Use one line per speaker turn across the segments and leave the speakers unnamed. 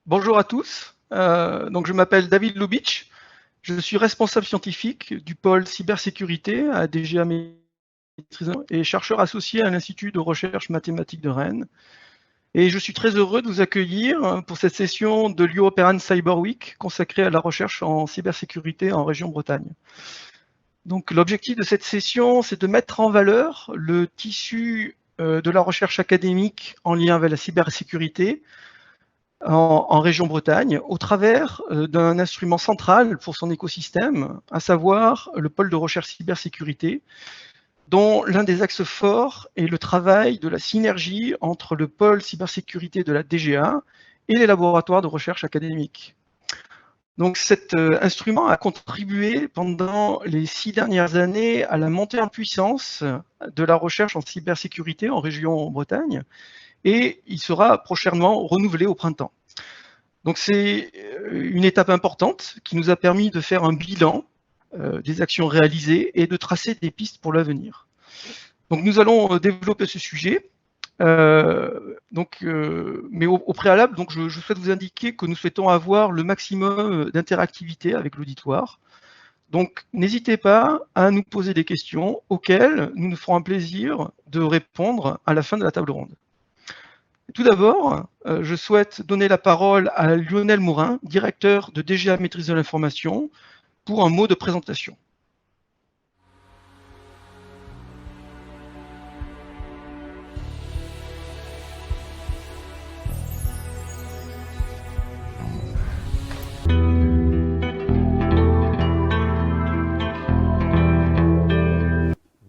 Bonjour à tous. Je m'appelle David Lubitsch. Je suis responsable scientifique du pôle cybersécurité à DGA Maîtrise et chercheur associé à l'Institut de recherche mathématique de Rennes. Et je suis très heureux de vous accueillir pour cette session de l'European Cyber Week consacrée à la recherche en cybersécurité en région Bretagne. Donc, l'objectif de cette session, c'est de mettre en valeur le tissu de la recherche académique en lien avec la cybersécurité, en région Bretagne au travers d'un instrument central pour son écosystème, à savoir le pôle de recherche cybersécurité, dont l'un des axes forts est le travail de la synergie entre le pôle cybersécurité de la DGA et les laboratoires de recherche académiques. Donc cet instrument a contribué pendant les 6 dernières années à la montée en puissance de la recherche en cybersécurité en région Bretagne, et il sera prochainement renouvelé au printemps. Donc c'est une étape importante qui nous a permis de faire un bilan des actions réalisées et de tracer des pistes pour l'avenir. Donc nous allons développer ce sujet. Mais au préalable, je souhaite vous indiquer que nous souhaitons avoir le maximum d'interactivité avec l'auditoire. Donc n'hésitez pas à nous poser des questions auxquelles nous nous ferons un plaisir de répondre à la fin de la table ronde. Tout d'abord, je souhaite donner la parole à Lionel Morin, directeur de DGA Maîtrise de l'information, pour un mot de présentation.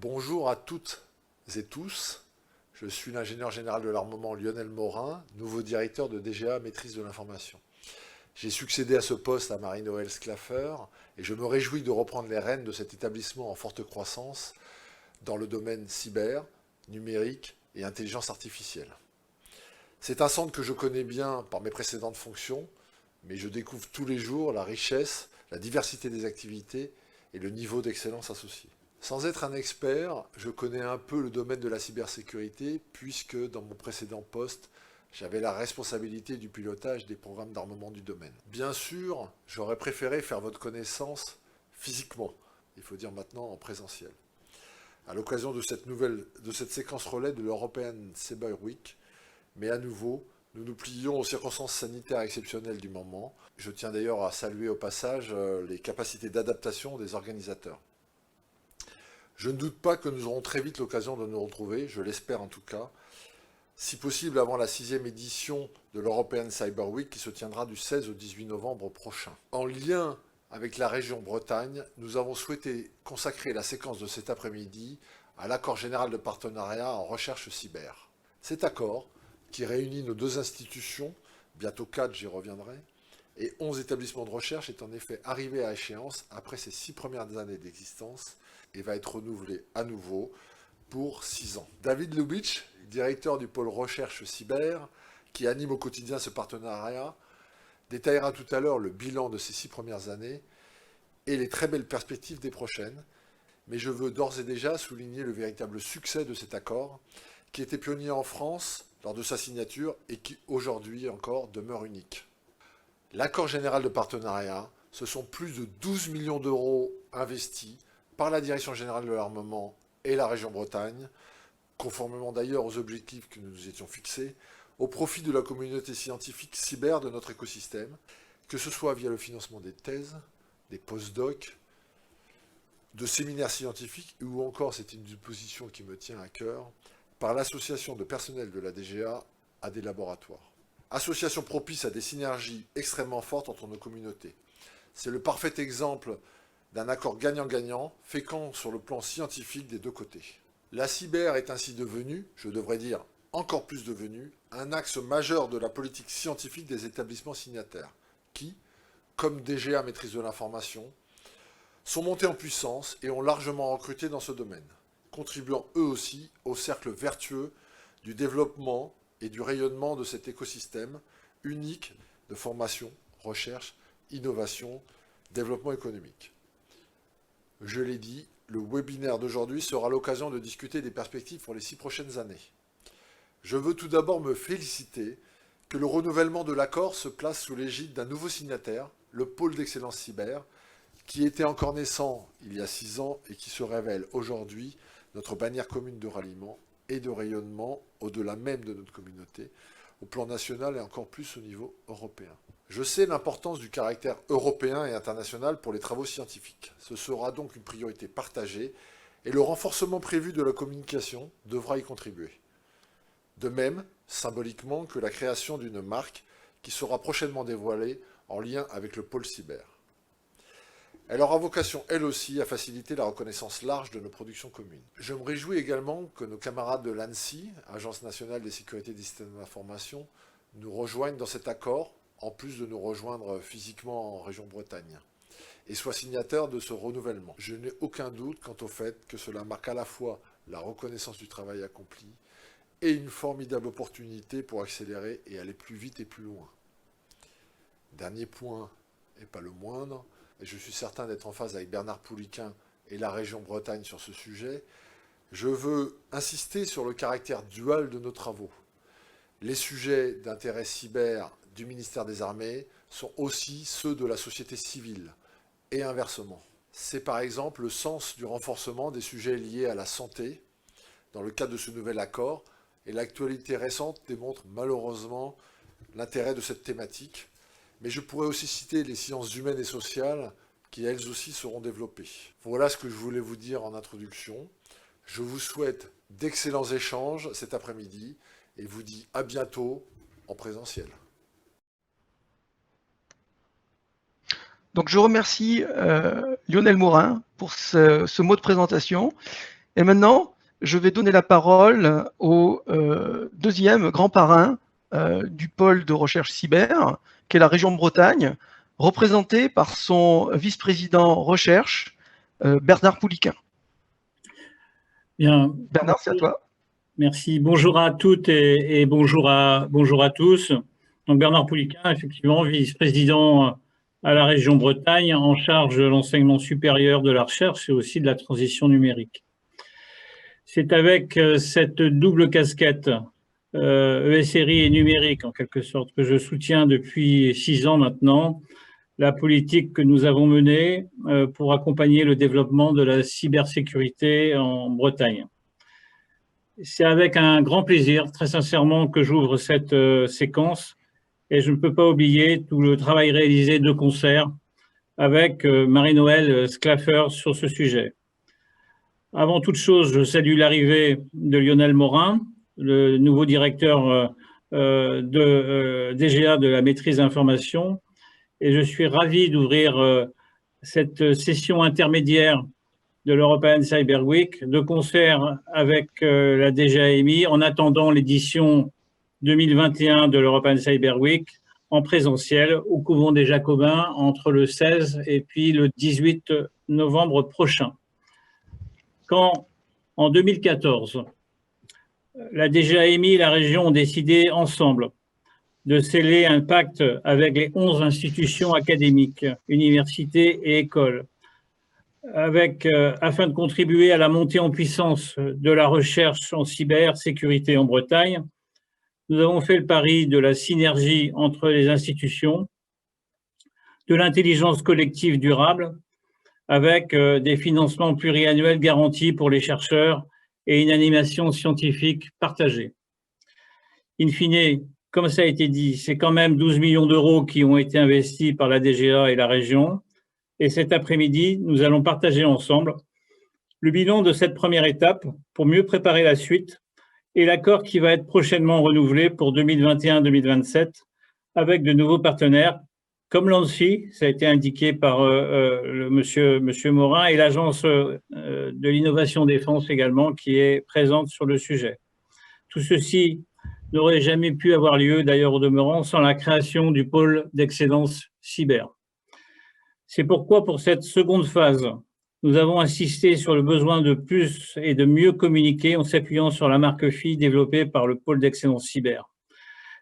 Bonjour à toutes et tous, je suis l'ingénieur général de l'armement Lionel Morin, nouveau directeur de DGA Maîtrise de l'information. J'ai succédé à ce poste à Marie-Noëlle Sclaffer et je me réjouis de reprendre les rênes de cet établissement en forte croissance dans le domaine cyber, numérique et intelligence artificielle. C'est un centre que je connais bien par mes précédentes fonctions, mais je découvre tous les jours la richesse, la diversité des activités et le niveau d'excellence associé. Sans être un expert, je connais un peu le domaine de la cybersécurité puisque dans mon précédent poste, j'avais la responsabilité du pilotage des programmes d'armement du domaine. Bien sûr, j'aurais préféré faire votre connaissance physiquement, il faut dire maintenant en présentiel. À l'occasion de cette séquence relais de l'European Cyber Week, mais à nouveau, nous nous plions aux circonstances sanitaires exceptionnelles du moment. Je tiens d'ailleurs à saluer au passage les capacités d'adaptation des organisateurs. Je ne doute pas que nous aurons très vite l'occasion de nous retrouver, je l'espère en tout cas, si possible avant la 6e édition de l'European Cyber Week qui se tiendra du 16 au 18 novembre prochain. En lien avec la région Bretagne, nous avons souhaité consacrer la séquence de cet après-midi à l'accord général de partenariat en recherche cyber. Cet accord, qui réunit nos deux institutions, bientôt 4, j'y reviendrai, et 11 établissements de recherche, est en effet arrivé à échéance après ses 6 premières années d'existence et va être renouvelé à nouveau pour 6 ans. David Lubitsch, directeur du pôle recherche cyber, qui anime au quotidien ce partenariat, détaillera tout à l'heure le bilan de ces 6 premières années et les très belles perspectives des prochaines. Mais je veux d'ores et déjà souligner le véritable succès de cet accord, qui était pionnier en France lors de sa signature et qui aujourd'hui encore demeure unique. L'accord général de partenariat, ce sont plus de 12 millions d'euros investis par la Direction générale de l'armement et la région Bretagne, conformément d'ailleurs aux objectifs que nous nous étions fixés, au profit de la communauté scientifique cyber de notre écosystème, que ce soit via le financement des thèses, des post-docs, de séminaires scientifiques, ou encore, c'est une position qui me tient à cœur, par l'association de personnel de la DGA à des laboratoires. Association propice à des synergies extrêmement fortes entre nos communautés. C'est le parfait exemple d'un accord gagnant-gagnant, fécond sur le plan scientifique des deux côtés. La cyber est ainsi devenue, je devrais dire encore plus devenue, un axe majeur de la politique scientifique des établissements signataires, qui, comme DGA Maîtrise de l'information, sont montés en puissance et ont largement recruté dans ce domaine, contribuant eux aussi au cercle vertueux du développement et du rayonnement de cet écosystème unique de formation, recherche, innovation, développement économique. Je l'ai dit, le webinaire d'aujourd'hui sera l'occasion de discuter des perspectives pour les 6 prochaines années. Je veux tout d'abord me féliciter que le renouvellement de l'accord se place sous l'égide d'un nouveau signataire, le pôle d'excellence cyber, qui était encore naissant il y a 6 ans et qui se révèle aujourd'hui notre bannière commune de ralliement et de rayonnement au-delà même de notre communauté, au plan national et encore plus au niveau européen. Je sais l'importance du caractère européen et international pour les travaux scientifiques. Ce sera donc une priorité partagée et le renforcement prévu de la communication devra y contribuer. De même, symboliquement, que la création d'une marque qui sera prochainement dévoilée en lien avec le pôle cyber. Elle aura vocation, elle aussi, à faciliter la reconnaissance large de nos productions communes. Je me réjouis également que nos camarades de l'ANSSI, Agence nationale des sécurités des systèmes d'information, nous rejoignent dans cet accord, en plus de nous rejoindre physiquement en région Bretagne, et soient signataires de ce renouvellement. Je n'ai aucun doute quant au fait que cela marque à la fois la reconnaissance du travail accompli et une formidable opportunité pour accélérer et aller plus vite et plus loin. Dernier point, et pas le moindre, et je suis certain d'être en phase avec Bernard Pouliquin et la région Bretagne sur ce sujet, je veux insister sur le caractère dual de nos travaux. Les sujets d'intérêt cyber du ministère des Armées sont aussi ceux de la société civile, et inversement. C'est par exemple le sens du renforcement des sujets liés à la santé, dans le cadre de ce nouvel accord, et l'actualité récente démontre malheureusement l'intérêt de cette thématique, mais je pourrais aussi citer les sciences humaines et sociales, qui elles aussi seront développées. Voilà ce que je voulais vous dire en introduction. Je vous souhaite d'excellents échanges cet après-midi, et vous dis à bientôt en présentiel.
Donc je remercie Lionel Morin pour ce mot de présentation. Et maintenant, je vais donner la parole au deuxième grand parrain du pôle de recherche cyber, qui est la région Bretagne, représenté par son vice-président recherche, Bernard Pouliquin.
Bien.
Bernard, c'est à toi.
Merci. Bonjour à toutes et bonjour à tous. Donc Bernard Pouliquin, effectivement, vice-président à la région Bretagne, en charge de l'enseignement supérieur, de la recherche et aussi de la transition numérique. C'est avec cette double casquette, ESRI et numérique, en quelque sorte, que je soutiens depuis 6 ans maintenant la politique que nous avons menée pour accompagner le développement de la cybersécurité en Bretagne. C'est avec un grand plaisir, très sincèrement, que j'ouvre cette séquence. Et je ne peux pas oublier tout le travail réalisé de concert avec Marie-Noëlle Sclaffer sur ce sujet. Avant toute chose, je salue l'arrivée de Lionel Morin, le nouveau directeur de DGA de la maîtrise d'information. Et je suis ravi d'ouvrir cette session intermédiaire de l'European Cyber Week de concert avec la DGAMI en attendant l'édition 2021 de l'European Cyber Week en présentiel au couvent des Jacobins entre le 16 et puis le 18 novembre prochain. Quand, en 2014, la DGAMI et la région ont décidé ensemble de sceller un pacte avec les 11 institutions académiques, universités et écoles, afin de contribuer à la montée en puissance de la recherche en cybersécurité en Bretagne, nous avons fait le pari de la synergie entre les institutions, de l'intelligence collective durable, avec des financements pluriannuels garantis pour les chercheurs et une animation scientifique partagée. In fine, comme ça a été dit, c'est quand même 12 millions d'euros qui ont été investis par la DGA et la région. Et cet après-midi, nous allons partager ensemble le bilan de cette première étape pour mieux préparer la suite et l'accord qui va être prochainement renouvelé pour 2021-2027 avec de nouveaux partenaires comme l'ANSSI, ça a été indiqué par monsieur Morin, et l'Agence de l'innovation défense également qui est présente sur le sujet. Tout ceci n'aurait jamais pu avoir lieu, d'ailleurs au demeurant, sans la création du pôle d'excellence cyber. C'est pourquoi, pour cette seconde phase, nous avons insisté sur le besoin de plus et de mieux communiquer en s'appuyant sur la marque FI développée par le pôle d'excellence cyber.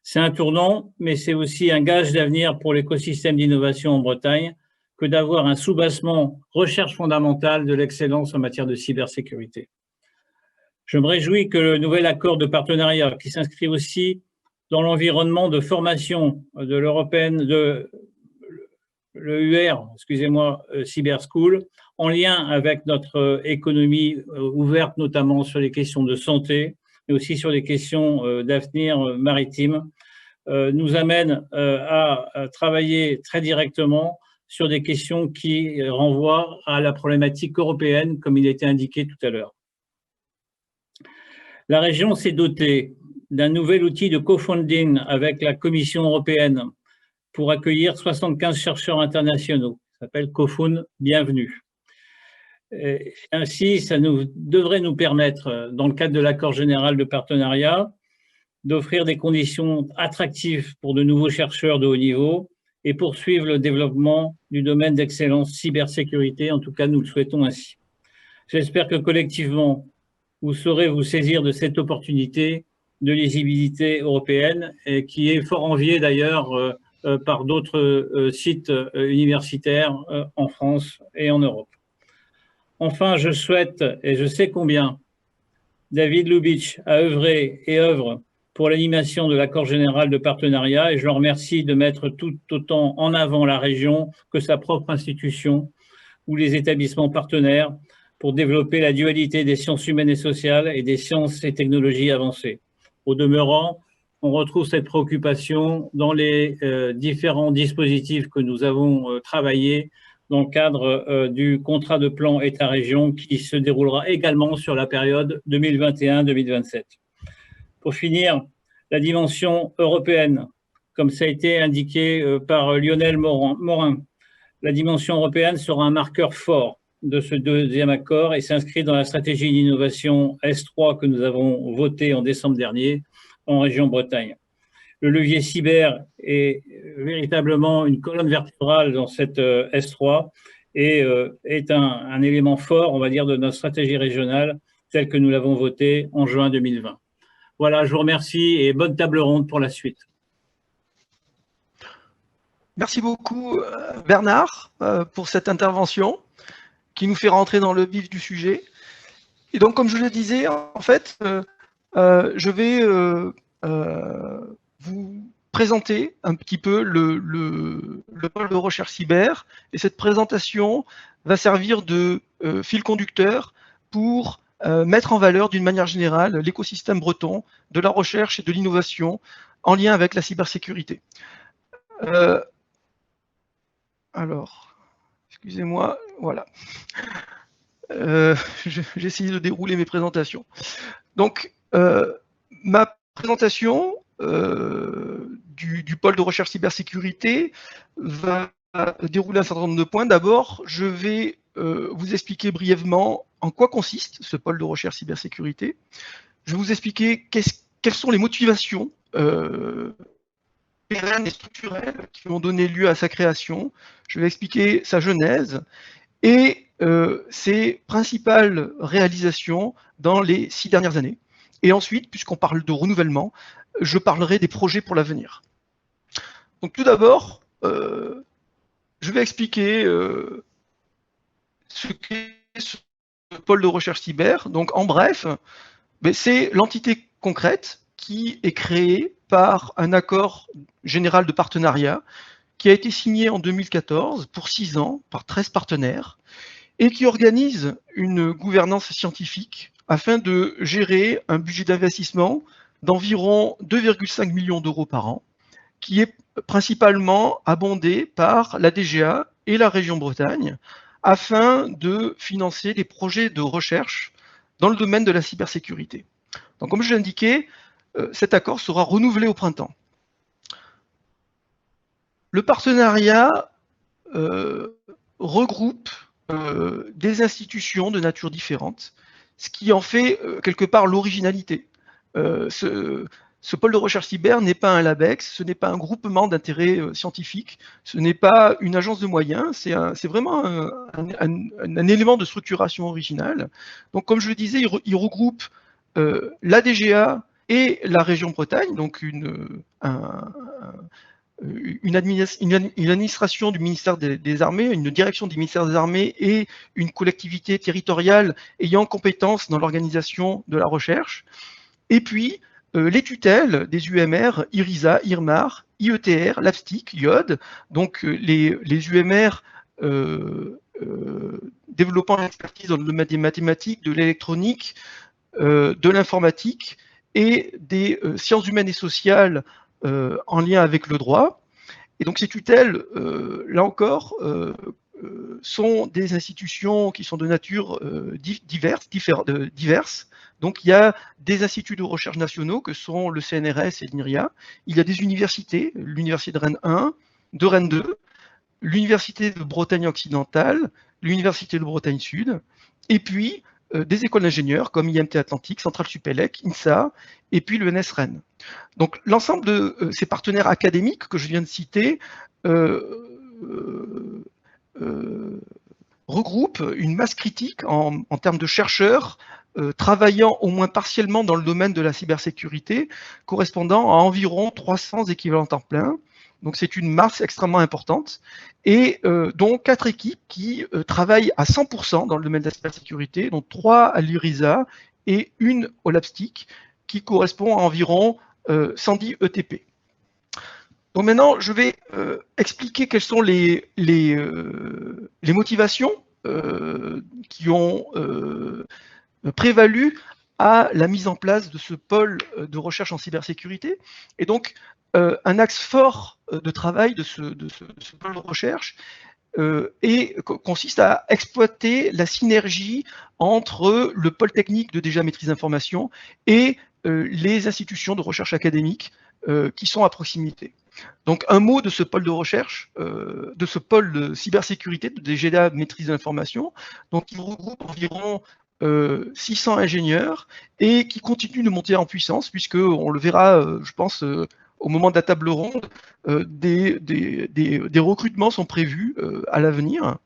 C'est un tournant, mais c'est aussi un gage d'avenir pour l'écosystème d'innovation en Bretagne que d'avoir un soubassement recherche fondamentale de l'excellence en matière de cybersécurité. Je me réjouis que le nouvel accord de partenariat, qui s'inscrit aussi dans l'environnement de formation de l'européenne, de l'EUR, excusez-moi, Cyber School, en lien avec notre économie ouverte, notamment sur les questions de santé, mais aussi sur les questions d'avenir maritime, nous amène à travailler très directement sur des questions qui renvoient à la problématique européenne, comme il a été indiqué tout à l'heure. La région s'est dotée d'un nouvel outil de co-funding avec la Commission européenne pour accueillir 75 chercheurs internationaux. Ça s'appelle CoFund Bienvenue. Et ainsi, ça devrait nous permettre, dans le cadre de l'accord général de partenariat, d'offrir des conditions attractives pour de nouveaux chercheurs de haut niveau et poursuivre le développement du domaine d'excellence cybersécurité. En tout cas, nous le souhaitons ainsi. J'espère que collectivement, vous saurez vous saisir de cette opportunité de lisibilité européenne et qui est fort enviée d'ailleurs par d'autres sites universitaires en France et en Europe. Enfin, je souhaite, et je sais combien David Lubitsch a œuvré et œuvre pour l'animation de l'accord général de partenariat, et je le remercie de mettre tout autant en avant la région que sa propre institution ou les établissements partenaires pour développer la dualité des sciences humaines et sociales et des sciences et technologies avancées. Au demeurant, on retrouve cette préoccupation dans les différents dispositifs que nous avons travaillés dans le cadre du contrat de plan État-région qui se déroulera également sur la période 2021-2027. Pour finir, la dimension européenne, comme ça a été indiqué par Lionel Morin, la dimension européenne sera un marqueur fort de ce deuxième accord et s'inscrit dans la stratégie d'innovation S3 que nous avons votée en décembre dernier en région Bretagne. Le levier cyber est véritablement une colonne vertébrale dans cette S3 et est un élément fort, on va dire, de notre stratégie régionale telle que nous l'avons votée en juin 2020. Voilà, je vous remercie et bonne table ronde pour la suite.
Merci beaucoup Bernard pour cette intervention qui nous fait rentrer dans le vif du sujet. Et donc, comme je le disais, en fait, je vais vous présenter un petit peu le pôle de recherche cyber. Et cette présentation va servir de fil conducteur pour mettre en valeur d'une manière générale l'écosystème breton de la recherche et de l'innovation en lien avec la cybersécurité. Alors, excusez-moi, voilà. J'ai essayé de dérouler mes présentations. Donc, ma présentation du pôle de recherche cybersécurité va dérouler un certain nombre de points. D'abord, je vais vous expliquer brièvement en quoi consiste ce pôle de recherche cybersécurité. Je vais vous expliquer quelles sont les motivations pérennes et structurelles qui ont donné lieu à sa création. Je vais expliquer sa genèse et ses principales réalisations dans les 6 dernières années. Et ensuite, puisqu'on parle de renouvellement, je parlerai des projets pour l'avenir. Donc tout d'abord, je vais expliquer ce qu'est ce pôle de recherche cyber. Donc en bref, c'est l'entité concrète qui est créée par un accord général de partenariat qui a été signé en 2014 pour 6 ans par 13 partenaires et qui organise une gouvernance scientifique afin de gérer un budget d'investissement d'environ 2,5 millions d'euros par an, qui est principalement abondé par la DGA et la région Bretagne afin de financer des projets de recherche dans le domaine de la cybersécurité. Donc, comme je l'ai indiqué, cet accord sera renouvelé au printemps. Le partenariat regroupe des institutions de nature différente, ce qui en fait quelque part l'originalité. Ce pôle de recherche cyber n'est pas un LabEx, ce n'est pas un groupement d'intérêts scientifiques, ce n'est pas une agence de moyens, c'est vraiment un élément de structuration originale. Donc comme je le disais, il regroupe la DGA et la région Bretagne, donc une administration du ministère des Armées, une direction du ministère des Armées et une collectivité territoriale ayant compétence dans l'organisation de la recherche. Et puis, les tutelles des UMR, IRISA, IRMAR, IETR, LAPSTIC, IOD, donc les UMR développant l'expertise dans le domaine des mathématiques, de l'électronique, de l'informatique et des sciences humaines et sociales en lien avec le droit. Et donc ces tutelles, là encore, sont des institutions qui sont de nature diverses. Donc il y a des instituts de recherche nationaux que sont le CNRS et l'INRIA. Il y a des universités, l'université de Rennes 1, de Rennes 2, l'université de Bretagne occidentale, l'université de Bretagne Sud, et puis des écoles d'ingénieurs comme IMT Atlantique, Centrale Supélec, INSA, et puis l'ENS Rennes. Donc l'ensemble de ces partenaires académiques que je viens de citer regroupe une masse critique en termes de chercheurs travaillant au moins partiellement dans le domaine de la cybersécurité, correspondant à environ 300 équivalents temps plein. Donc c'est une masse extrêmement importante, et dont 4 équipes qui travaillent à 100% dans le domaine de la cybersécurité, dont 3 à l'IRISA et une au LAPSTIC, qui correspond à environ 110 ETP. Donc maintenant, je vais expliquer quelles sont les motivations qui ont prévalu à la mise en place de ce pôle de recherche en cybersécurité. Et donc, un axe fort de travail de ce pôle de recherche consiste à exploiter la synergie entre le pôle technique de DGA Maîtrise d'information et les institutions de recherche académique qui sont à proximité. Donc un mot de ce pôle de recherche, de ce pôle de cybersécurité de DGA Maîtrise de l'information, donc il regroupe environ 600 ingénieurs et qui continue de monter en puissance, puisque on le verra, je pense, au moment de la table ronde, des recrutements sont prévus à l'avenir.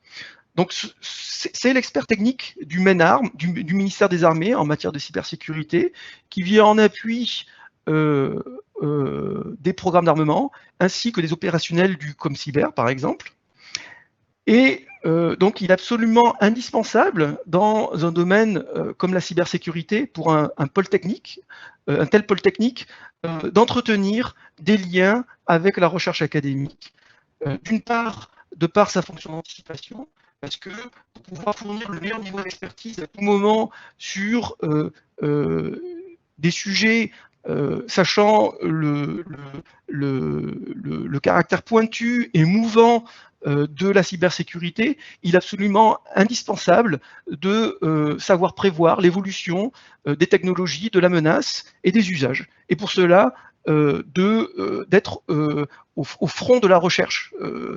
Donc c'est l'expert technique du MENARM, du ministère des Armées en matière de cybersécurité, qui vient en appui des programmes d'armement, ainsi que des opérationnels du ComCyber, par exemple. Et donc, il est absolument indispensable dans un domaine comme la cybersécurité pour un pôle technique, un tel pôle technique, d'entretenir des liens avec la recherche académique. D'une part, de par sa fonction d'anticipation, parce que pour pouvoir fournir le meilleur niveau d'expertise à tout moment sur des sujets sachant le caractère pointu et mouvant de la cybersécurité, il est absolument indispensable de savoir prévoir l'évolution des technologies, de la menace et des usages. Et pour cela, d'être au front de la recherche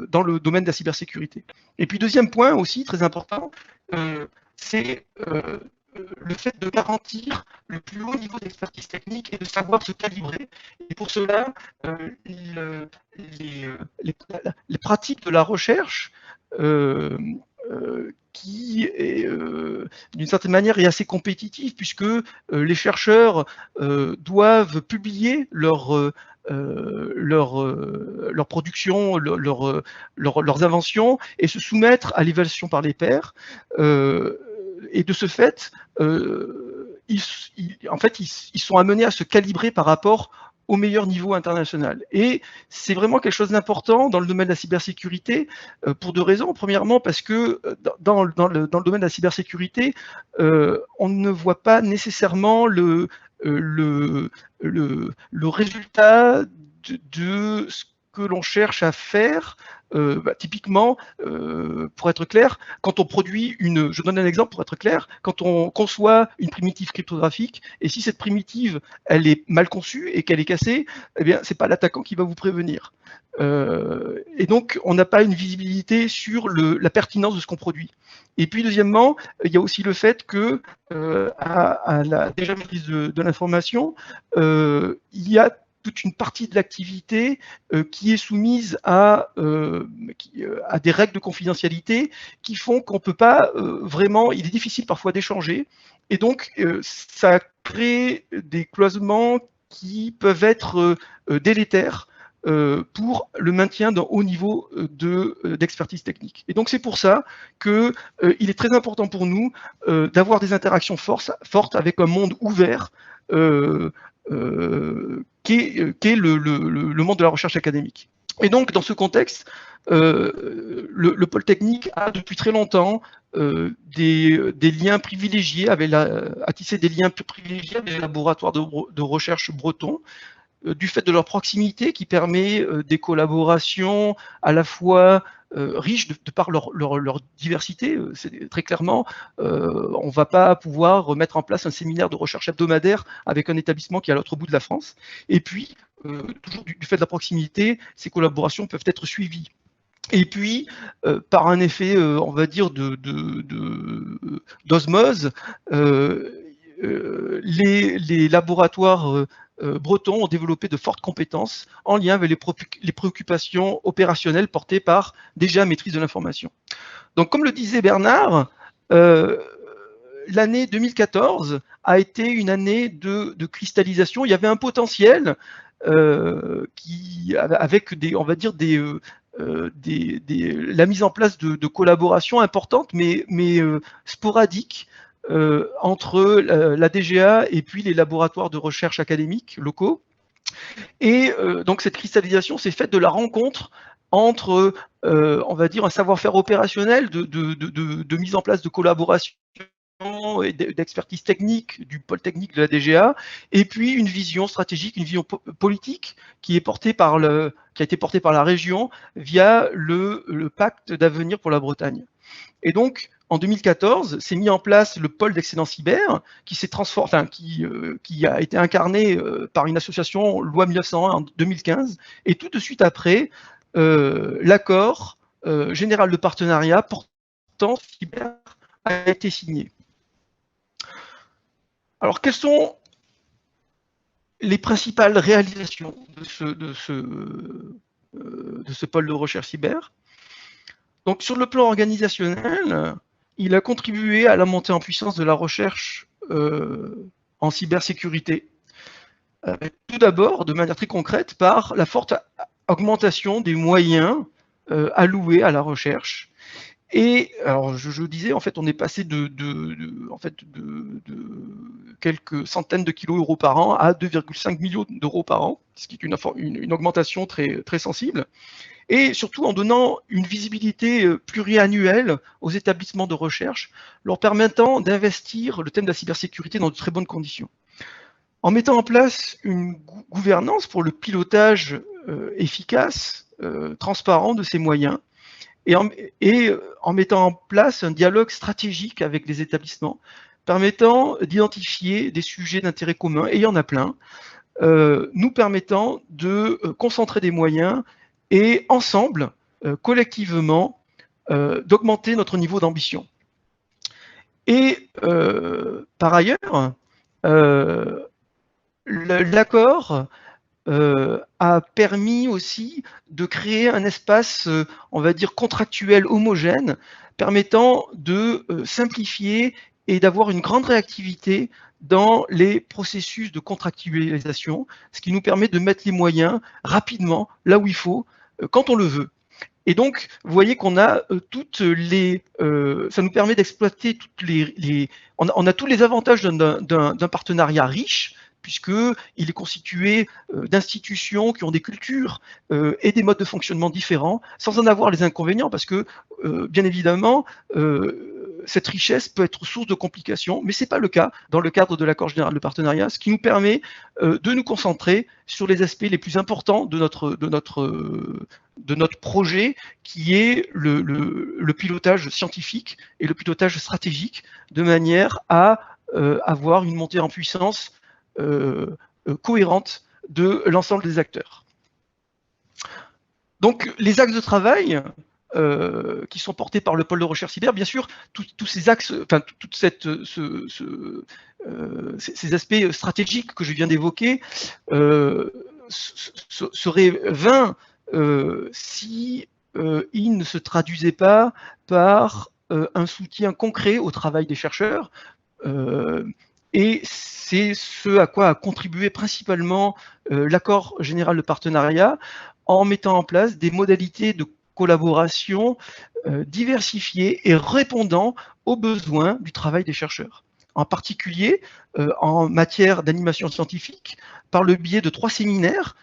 dans le domaine de la cybersécurité. Et puis deuxième point aussi, très important, c'est le fait de garantir le plus haut niveau d'expertise technique et de savoir se calibrer. Et pour cela, les pratiques de la recherche qui est d'une certaine manière est assez compétitive, puisque les chercheurs doivent publier leur production, leurs inventions, et se soumettre à l'évaluation par les pairs. Et de ce fait, ils sont amenés à se calibrer par rapport au meilleur niveau international. Et c'est vraiment quelque chose d'important dans le domaine de la cybersécurité pour deux raisons. Premièrement, parce que dans le domaine de la cybersécurité, on ne voit pas nécessairement le résultat de ce que l'on cherche à faire. Typiquement, pour être clair, quand on produit je donne un exemple pour être clair, quand on conçoit une primitive cryptographique, et si cette primitive, elle est mal conçue et qu'elle est cassée, eh bien, c'est pas l'attaquant qui va vous prévenir. Et donc, on n'a pas une visibilité sur la pertinence de ce qu'on produit. Et puis, deuxièmement, il y a aussi le fait que, à la déjà maîtrise de l'information, il y a toute une partie de l'activité qui est soumise à des règles de confidentialité qui font qu'on ne peut pas vraiment, il est difficile parfois d'échanger, et donc ça crée des cloisonnements qui peuvent être délétères pour le maintien d'un haut niveau d'expertise technique. Et donc c'est pour ça qu'il est très important pour nous d'avoir des interactions fortes avec un monde ouvert, qu'est le monde de la recherche académique. Et donc, dans ce contexte, le pôle technique a depuis très longtemps des liens privilégiés, a tissé des liens privilégiés avec les laboratoires de recherche bretons, du fait de leur proximité qui permet des collaborations à la fois riches de par leur diversité. Très clairement, on ne va pas pouvoir mettre en place un séminaire de recherche hebdomadaire avec un établissement qui est à l'autre bout de la France. Et puis, toujours du fait de la proximité, ces collaborations peuvent être suivies. Et puis, par un effet, on va dire, d'osmose, les laboratoires bretons ont développé de fortes compétences en lien avec les préoccupations opérationnelles portées par DGA Maîtrise de l'information. Donc, comme le disait Bernard, l'année 2014 a été une année de cristallisation. Il y avait un potentiel avec on va dire la mise en place de collaborations importantes, mais sporadiques, entre la DGA et puis les laboratoires de recherche académiques locaux. Et donc cette cristallisation s'est faite de la rencontre entre, on va dire, un savoir-faire opérationnel de mise en place de collaboration et d'expertise technique du pôle technique de la DGA, et puis une vision stratégique, une vision politique qui a été portée par la région via le pacte d'avenir pour la Bretagne. Et donc, en 2014, s'est mis en place le pôle d'excellence cyber qui s'est transformé, enfin, qui a été incarné par une association loi 1901 en 2015, et tout de suite après, l'accord général de partenariat portant cyber a été signé. Alors, quelles sont les principales réalisations de ce pôle de recherche cyber? Donc, sur le plan organisationnel, il a contribué à la montée en puissance de la recherche en cybersécurité. Tout d'abord, de manière très concrète, par la forte augmentation des moyens alloués à la recherche. Et alors, je disais, en fait, on est passé de quelques centaines de kilos euros par an à 2,5 millions d'euros par an, ce qui est une augmentation très, très sensible. Et surtout en donnant une visibilité pluriannuelle aux établissements de recherche, leur permettant d'investir le thème de la cybersécurité dans de très bonnes conditions. En mettant en place une gouvernance pour le pilotage efficace, transparent de ces moyens, et en mettant en place un dialogue stratégique avec les établissements, permettant d'identifier des sujets d'intérêt commun, et il y en a plein, nous permettant de concentrer des moyens et ensemble, collectivement, d'augmenter notre niveau d'ambition. Et par ailleurs, l'accord a permis aussi de créer un espace, on va dire, contractuel homogène, permettant de simplifier et d'avoir une grande réactivité dans les processus de contractualisation, ce qui nous permet de mettre les moyens rapidement, là où il faut, quand on le veut. Et donc, vous voyez qu'on a toutes les... ça nous permet d'exploiter toutes les... On a tous les avantages d'un partenariat riche, puisqu'il est constitué d'institutions qui ont des cultures et des modes de fonctionnement différents, sans en avoir les inconvénients, parce que, bien évidemment, cette richesse peut être source de complications, mais ce n'est pas le cas dans le cadre de l'accord général de partenariat, ce qui nous permet de nous concentrer sur les aspects les plus importants de notre projet, qui est le pilotage scientifique et le pilotage stratégique, de manière à avoir une montée en puissance cohérente de l'ensemble des acteurs. Donc, les axes de travail qui sont portés par le pôle de recherche cyber, bien sûr, tous ces axes, enfin, ces aspects stratégiques que je viens d'évoquer seraient vains si ils ne se traduisaient pas par un soutien concret au travail des chercheurs. Et c'est ce à quoi a contribué principalement l'accord général de partenariat, en mettant en place des modalités de collaboration diversifiées et répondant aux besoins du travail des chercheurs. en particulier en matière d'animation scientifique, par le biais de 3 séminaires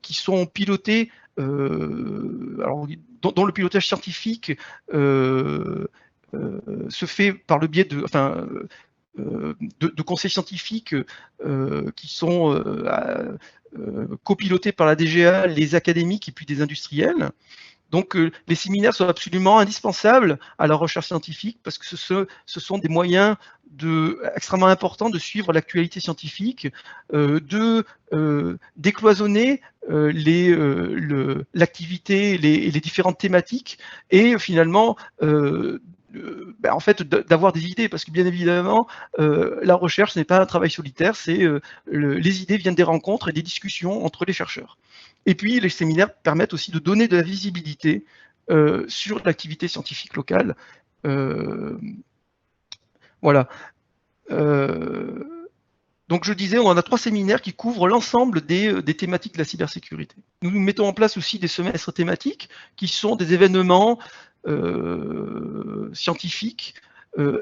qui sont pilotés, alors, dont le pilotage scientifique se fait par le biais de, enfin, de conseils scientifiques qui sont copilotés par la DGA, les académiques et puis des industriels. Donc les séminaires sont absolument indispensables à la recherche scientifique parce que ce sont des moyens extrêmement importants de suivre l'actualité scientifique, de décloisonner l'activité, les différentes thématiques et finalement en fait, d'avoir des idées, parce que bien évidemment, la recherche n'est pas un travail solitaire, les idées viennent des rencontres et des discussions entre les chercheurs. Et puis, les séminaires permettent aussi de donner de la visibilité sur l'activité scientifique locale. Voilà. Donc, je disais, on en a 3 séminaires qui couvrent l'ensemble des thématiques de la cybersécurité. Nous mettons en place aussi des semestres thématiques qui sont des événements scientifiques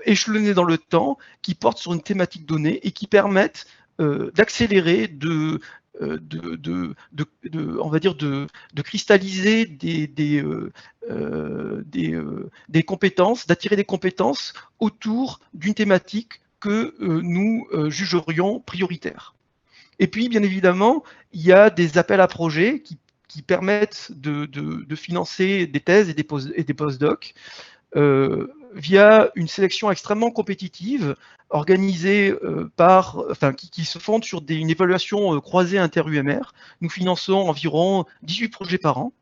échelonnés dans le temps, qui portent sur une thématique donnée et qui permettent d'accélérer, on va dire de cristalliser des compétences, d'attirer des compétences autour d'une thématique que nous jugerions prioritaire. Et puis, bien évidemment, il y a des appels à projets qui permettent de financer des thèses et des post-docs via une sélection extrêmement compétitive organisée qui se fonde sur une évaluation croisée inter-UMR. Nous finançons environ 18 projets par an.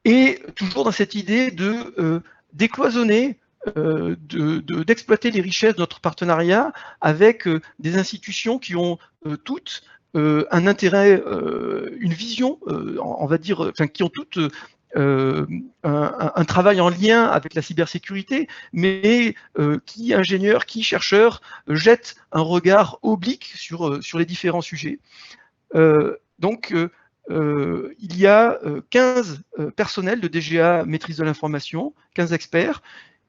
Et toujours dans cette idée de décloisonner, d'exploiter les richesses de notre partenariat avec des institutions qui ont toutes un intérêt, une vision, on va dire, qui ont toutes un travail en lien avec la cybersécurité, mais qui ingénieurs, qui chercheurs jettent un regard oblique sur les différents sujets. Donc, il y a 15 personnels de DGA maîtrise de l'information, 15 experts,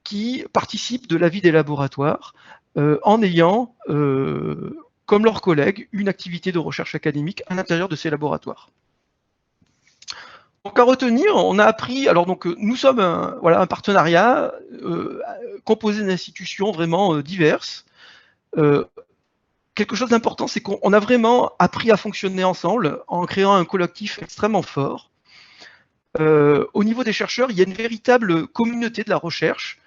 qui participent de la vie des laboratoires en ayant, comme leurs collègues, une activité de recherche académique à l'intérieur de ces laboratoires. Donc à retenir, on a appris, alors donc nous sommes un partenariat composé d'institutions vraiment diverses. Quelque chose d'important, c'est qu'on a vraiment appris à fonctionner ensemble en créant un collectif extrêmement fort. Au niveau des chercheurs, il y a une véritable communauté de la recherche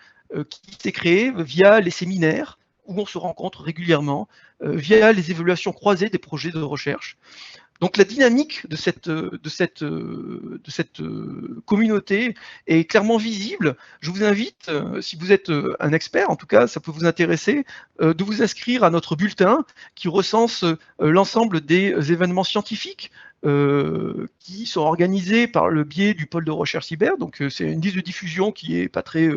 qui s'est créée via les séminaires où on se rencontre régulièrement, via les évaluations croisées des projets de recherche. Donc la dynamique de cette communauté est clairement visible. Je vous invite, si vous êtes un expert, en tout cas ça peut vous intéresser, de vous inscrire à notre bulletin qui recense l'ensemble des événements scientifiques qui sont organisés par le biais du pôle de recherche cyber. Donc c'est une liste de diffusion qui est pas très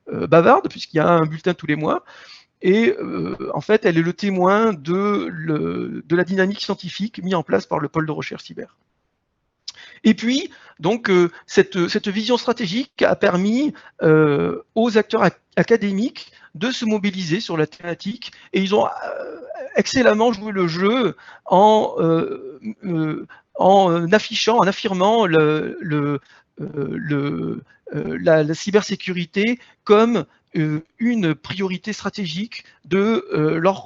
bavarde puisqu'il y a un bulletin tous les mois. Et en fait, elle est le témoin de la dynamique scientifique mise en place par le pôle de recherche cyber. Et puis, donc, cette vision stratégique a permis aux acteurs académiques de se mobiliser sur la thématique, et ils ont excellemment joué le jeu en affirmant la cybersécurité comme une priorité stratégique de leur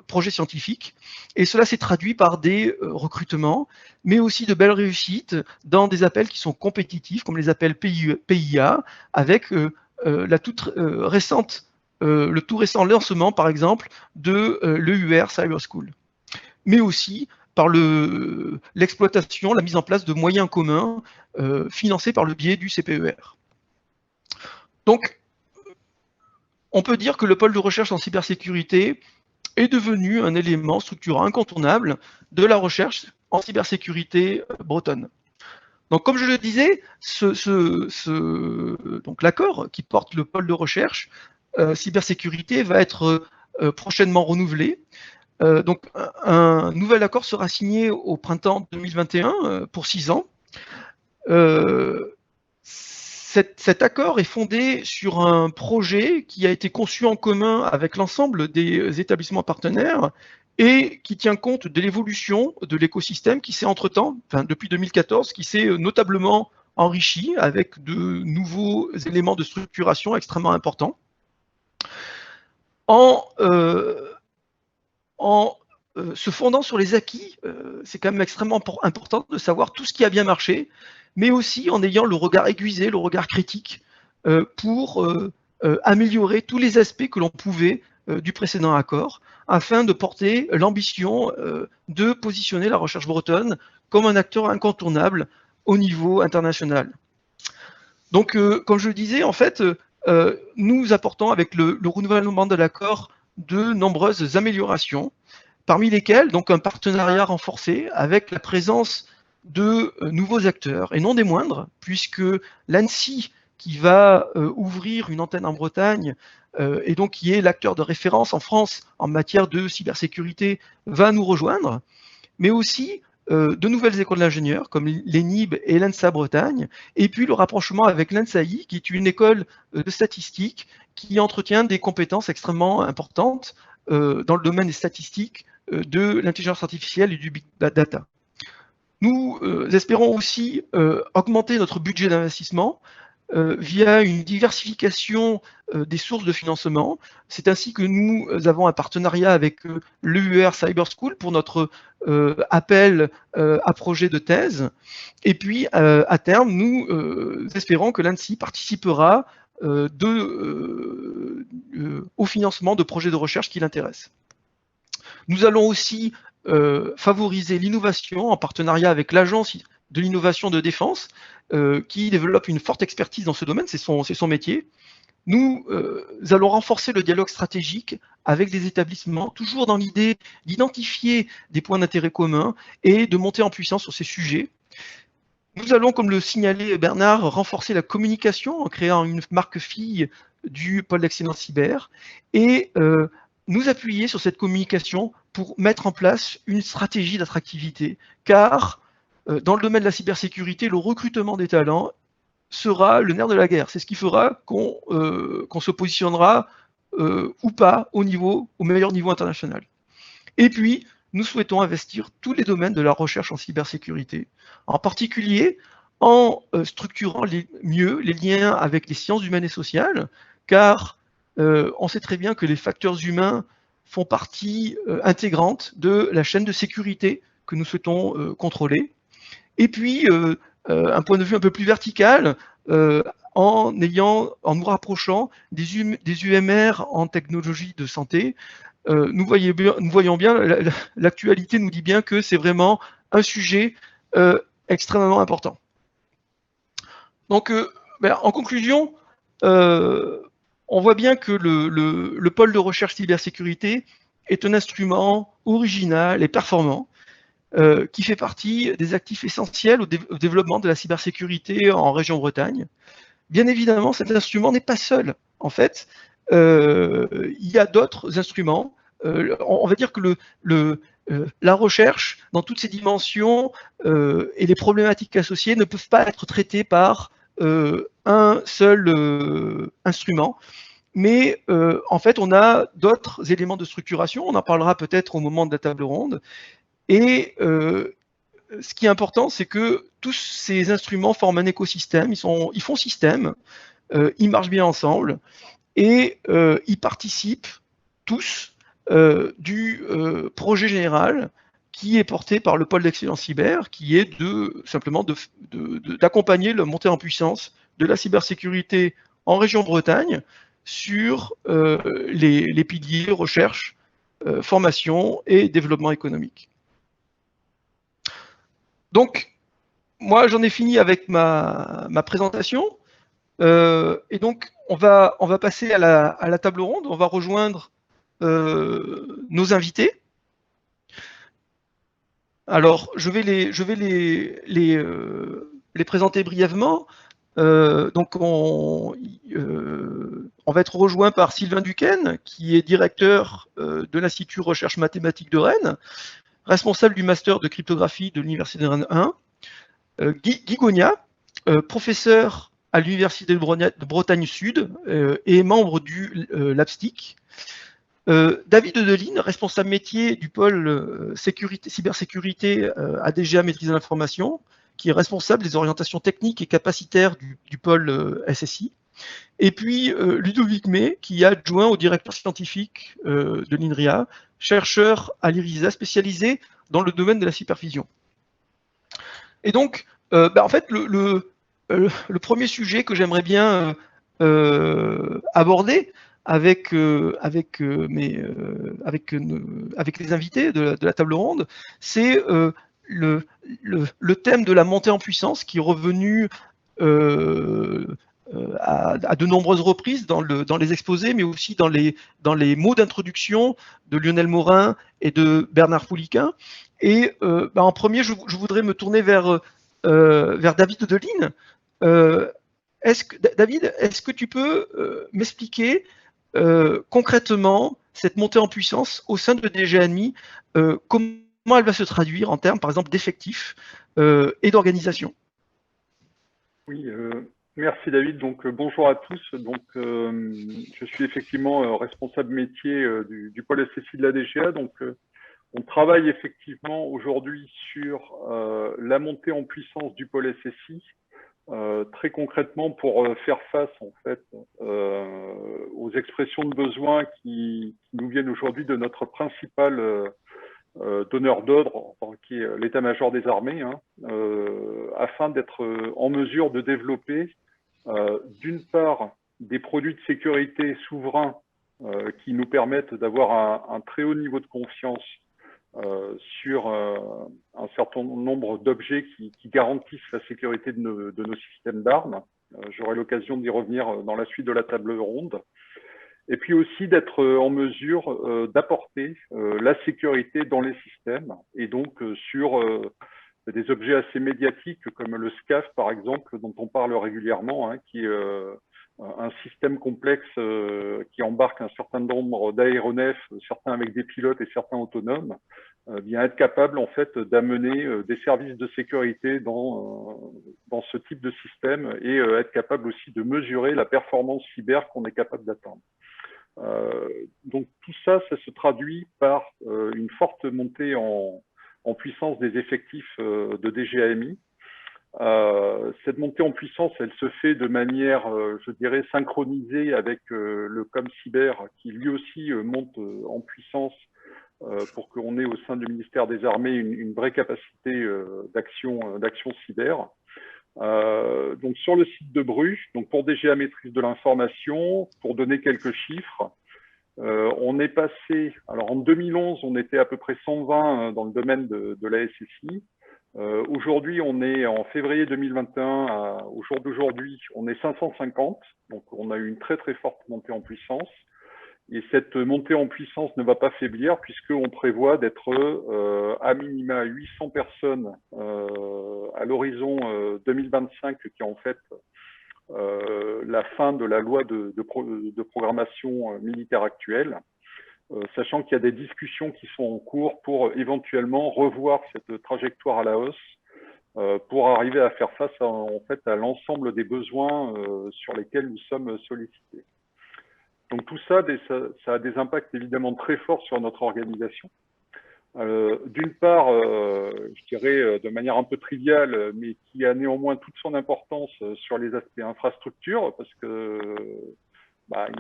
projet scientifique. Et cela s'est traduit par des recrutements, mais aussi de belles réussites dans des appels qui sont compétitifs, comme les appels PIA, avec le tout récent lancement, par exemple, de l'EUR Cyber School. Mais aussi par l'exploitation, la mise en place de moyens communs financés par le biais du CPER. Donc, on peut dire que le pôle de recherche en cybersécurité est devenu un élément structurant incontournable de la recherche en cybersécurité bretonne. Donc, comme je le disais, donc l'accord qui porte le pôle de recherche cybersécurité va être prochainement renouvelé. Donc, un nouvel accord sera signé au printemps 2021 pour 6 ans. cet accord est fondé sur un projet qui a été conçu en commun avec l'ensemble des établissements partenaires et qui tient compte de l'évolution de l'écosystème qui s'est entre-temps, depuis 2014, qui s'est notablement enrichi avec de nouveaux éléments de structuration extrêmement importants. En se fondant sur les acquis, c'est quand même extrêmement important de savoir tout ce qui a bien marché, mais aussi en ayant le regard aiguisé, le regard critique, pour améliorer tous les aspects que l'on pouvait du précédent accord, afin de porter l'ambition de positionner la recherche bretonne comme un acteur incontournable au niveau international. Donc, comme je le disais, en fait, nous apportons avec le renouvellement de l'accord de nombreuses améliorations, parmi lesquelles donc un partenariat renforcé avec la présence de nouveaux acteurs, et non des moindres, puisque l'ANSSI, qui va ouvrir une antenne en Bretagne, et donc qui est l'acteur de référence en France en matière de cybersécurité, va nous rejoindre, mais aussi de nouvelles écoles d'ingénieurs comme l'ENIB et l'ENSA Bretagne, et puis le rapprochement avec l'ENSAI, qui est une école de statistique qui entretient des compétences extrêmement importantes dans le domaine des statistiques, de l'intelligence artificielle et du big data. Nous espérons aussi augmenter notre budget d'investissement via une diversification des sources de financement. C'est ainsi que nous avons un partenariat avec l'EUR Cyber School pour notre appel à projet de thèse. Et puis, à terme, nous espérons que l'ANSSI participera au financement de projets de recherche qui l'intéressent. Nous allons aussi favoriser l'innovation en partenariat avec l'Agence de l'innovation de défense, qui développe une forte expertise dans ce domaine, c'est son métier. Nous allons renforcer le dialogue stratégique avec des établissements, toujours dans l'idée d'identifier des points d'intérêt communs et de monter en puissance sur ces sujets. Nous allons, comme le signalait Bernard, renforcer la communication en créant une marque fille du pôle d'excellence cyber et nous appuyer sur cette communication pour mettre en place une stratégie d'attractivité, car dans le domaine de la cybersécurité, le recrutement des talents sera le nerf de la guerre. C'est ce qui fera qu'on se positionnera ou pas au meilleur niveau international. Et puis, nous souhaitons investir tous les domaines de la recherche en cybersécurité, en particulier en structurant mieux les liens avec les sciences humaines et sociales, car on sait très bien que les facteurs humains font partie intégrante de la chaîne de sécurité que nous souhaitons contrôler. Et puis, un point de vue un peu plus vertical, en nous rapprochant des UMR en technologie de santé, nous voyons bien, l'actualité nous dit bien que c'est vraiment un sujet extrêmement important. Donc, en conclusion, on voit bien que le pôle de recherche cybersécurité est un instrument original et performant qui fait partie des actifs essentiels au développement de la cybersécurité en région Bretagne. Bien évidemment, cet instrument n'est pas seul. En fait, il y a d'autres instruments. On va dire que la recherche, dans toutes ses dimensions et les problématiques associées, ne peuvent pas être traitées par un seul instrument. Mais en fait, on a d'autres éléments de structuration. On en parlera peut-être au moment de la table ronde. Et ce qui est important, c'est que tous ces instruments forment un écosystème, ils font système, ils marchent bien ensemble, et ils participent tous du projet général qui est porté par le pôle d'excellence cyber, qui est simplement d'accompagner la montée en puissance de la cybersécurité en région Bretagne sur les piliers recherche, formation et développement économique. Donc, moi, j'en ai fini avec ma présentation. Et donc, on va passer à la table ronde. On va rejoindre nos invités. Alors, je vais les présenter brièvement. Donc, on va être rejoint par Sylvain Duquesne, qui est directeur de l'Institut Recherche Mathématique de Rennes, responsable du master de cryptographie de l'Université de Rennes 1, Guy Gognat, professeur à l'Université de Bretagne Sud et est membre du LAPSTIC. David Deline, responsable métier du pôle cybersécurité à DGA Maîtrise de l'information, qui est responsable des orientations techniques et capacitaires du pôle SSI. Et puis Ludovic May, qui est adjoint au directeur scientifique de l'INRIA, chercheur à l'IRISA spécialisé dans le domaine de la supervision. Et donc, en fait, le premier sujet que j'aimerais bien aborder avec les invités de la table ronde, c'est le thème de la montée en puissance qui est revenu à de nombreuses reprises dans les exposés, mais aussi dans les mots d'introduction de Lionel Morin et de Bernard Pouliquen. Et en premier, je voudrais me tourner vers David Deline. David, est-ce que tu peux m'expliquer concrètement cette montée en puissance au sein de DGANMI, comment elle va se traduire en termes, par exemple, d'effectifs et d'organisation?
Oui, merci David. Donc bonjour à tous. Donc je suis effectivement responsable métier du pôle SSI de la DGA. Donc on travaille effectivement aujourd'hui sur la montée en puissance du pôle SSI, très concrètement pour faire face en fait aux expressions de besoins qui nous viennent aujourd'hui de notre principal donneur d'ordre, qui est l'état-major des armées, afin d'être en mesure de développer d'une part des produits de sécurité souverains qui nous permettent d'avoir un très haut niveau de confiance sur un certain nombre d'objets qui garantissent la sécurité de nos systèmes d'armes. J'aurai l'occasion d'y revenir dans la suite de la table ronde. Et puis aussi d'être en mesure d'apporter la sécurité dans les systèmes et donc sur des objets assez médiatiques comme le SCAF par exemple, dont on parle régulièrement, qui est un système complexe qui embarque un certain nombre d'aéronefs, certains avec des pilotes et certains autonomes, bien être capable en fait d'amener des services de sécurité dans ce type de système et être capable aussi de mesurer la performance cyber qu'on est capable d'atteindre. Donc tout ça, ça se traduit par une forte montée en puissance des effectifs de DGAMI. Cette montée en puissance, elle se fait de manière, je dirais, synchronisée avec le ComCyber, qui lui aussi monte en puissance pour qu'on ait au sein du ministère des Armées une vraie capacité d'action cyber. Donc sur le site de Bruges, donc pour DGA Maîtrise de l'information, pour donner quelques chiffres, on est passé, alors en 2011, on était à peu près 120 dans le domaine de la SSI. Aujourd'hui, on est en février 2021, au jour d'aujourd'hui, on est 550, donc on a eu une très très forte montée en puissance. Et cette montée en puissance ne va pas faiblir puisqu'on prévoit d'être à minima 800 personnes à l'horizon 2025, qui est en fait la fin de la loi de programmation militaire actuelle, sachant qu'il y a des discussions qui sont en cours pour éventuellement revoir cette trajectoire à la hausse pour arriver à faire face en fait à l'ensemble des besoins sur lesquels nous sommes sollicités. Donc tout ça, ça a des impacts évidemment très forts sur notre organisation. D'une part, je dirais de manière un peu triviale, mais qui a néanmoins toute son importance sur les aspects infrastructure, parce que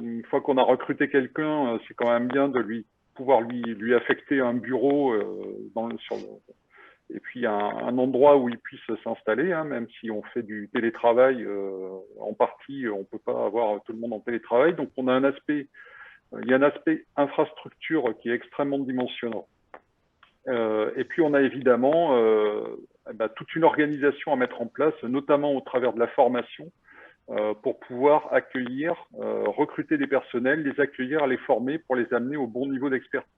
une fois qu'on a recruté quelqu'un, c'est quand même bien de pouvoir lui affecter un bureau et puis un endroit où il puisse s'installer, même si on fait du télétravail en partie, on ne peut pas avoir tout le monde en télétravail. Donc on a il y a un aspect infrastructure qui est extrêmement dimensionnant. Et puis on a évidemment toute une organisation à mettre en place, notamment au travers de la formation, pour pouvoir accueillir, recruter des personnels, les accueillir, les former pour les amener au bon niveau d'expertise.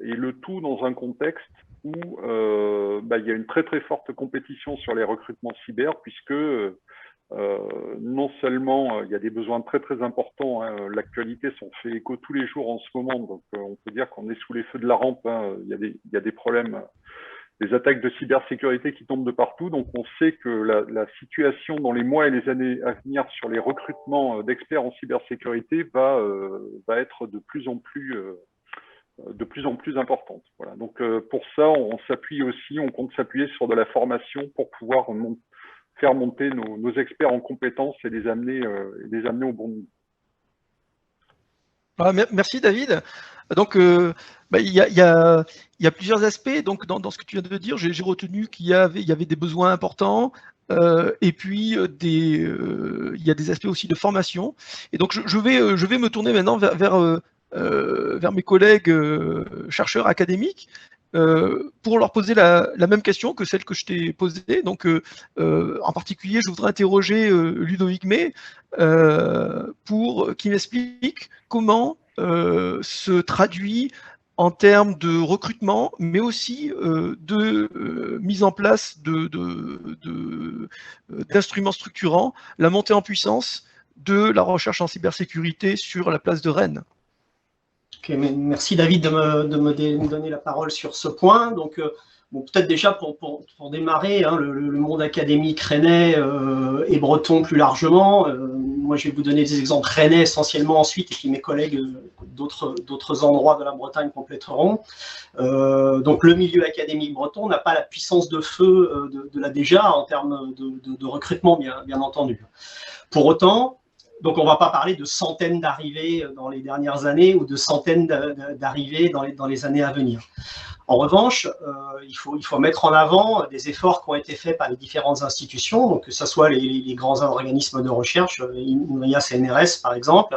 Et le tout dans un contexte où il y a une très très forte compétition sur les recrutements cyber, puisque non seulement il y a des besoins très très importants, l'actualité s'en fait écho tous les jours en ce moment, donc on peut dire qu'on est sous les feux de la rampe, il y a des problèmes les attaques de cybersécurité qui tombent de partout. Donc, on sait que la situation dans les mois et les années à venir sur les recrutements d'experts en cybersécurité va être de plus en plus importante. Voilà. Donc, pour ça, on compte s'appuyer sur de la formation pour pouvoir faire monter nos experts en compétences et les amener au bon niveau.
Merci David. Donc, il y a plusieurs aspects. Donc, dans ce que tu viens de dire, j'ai retenu qu'il y avait des besoins importants, et puis il y a des aspects aussi de formation. Et donc, je vais me tourner maintenant vers mes collègues chercheurs académiques pour leur poser la même question que celle que je t'ai posée. Donc, en particulier, je voudrais interroger Ludovic May pour qu'il m'explique comment se traduit en termes de recrutement, mais aussi de mise en place d'instruments structurants, la montée en puissance de la recherche en cybersécurité sur la place de Rennes.
Okay, merci David de me donner la parole sur ce point. Donc, bon, peut-être déjà pour démarrer, hein, le monde académique rennais et breton plus largement. Moi, je vais vous donner des exemples rennais essentiellement ensuite, et puis mes collègues d'autres endroits de la Bretagne compléteront. Donc, le milieu académique breton n'a pas la puissance de feu de la DGA en termes de recrutement, bien entendu. Pour autant, donc, on ne va pas parler de centaines d'arrivées dans les dernières années ou de centaines d'arrivées dans les années à venir. En revanche, il faut mettre en avant des efforts qui ont été faits par les différentes institutions, donc que ce soit les grands organismes de recherche, INRIA, CNRS par exemple,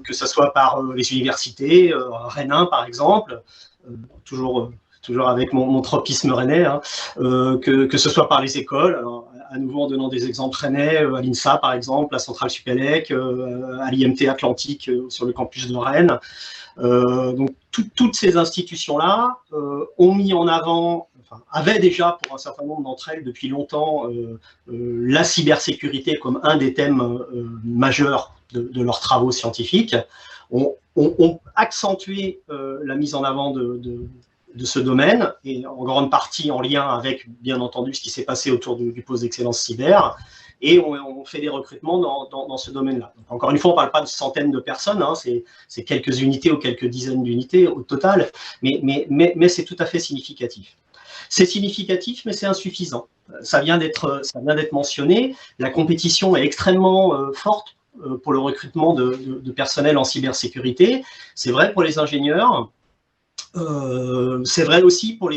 que ce soit par les universités, Rennes 1 par exemple, toujours avec mon tropisme rennais, hein, que ce soit par les écoles, alors, à nouveau en donnant des exemples rennais, à l'INSA par exemple, à Centrale Supélec, à l'IMT Atlantique sur le campus de Rennes. Donc toutes ces institutions-là ont mis en avant, avaient déjà pour un certain nombre d'entre elles depuis longtemps la cybersécurité comme un des thèmes majeurs de leurs travaux scientifiques, ont accentué la mise en avant de ce domaine, et en grande partie en lien avec, bien entendu, ce qui s'est passé autour du pôle d'excellence cyber, et on fait des recrutements dans ce domaine-là. Encore une fois, on ne parle pas de centaines de personnes, hein, c'est quelques unités ou quelques dizaines d'unités au total, mais c'est tout à fait significatif. C'est significatif, mais c'est insuffisant. Ça vient d'être mentionné, la compétition est extrêmement forte pour le recrutement de personnel en cybersécurité. C'est vrai pour les ingénieurs, c'est vrai aussi pour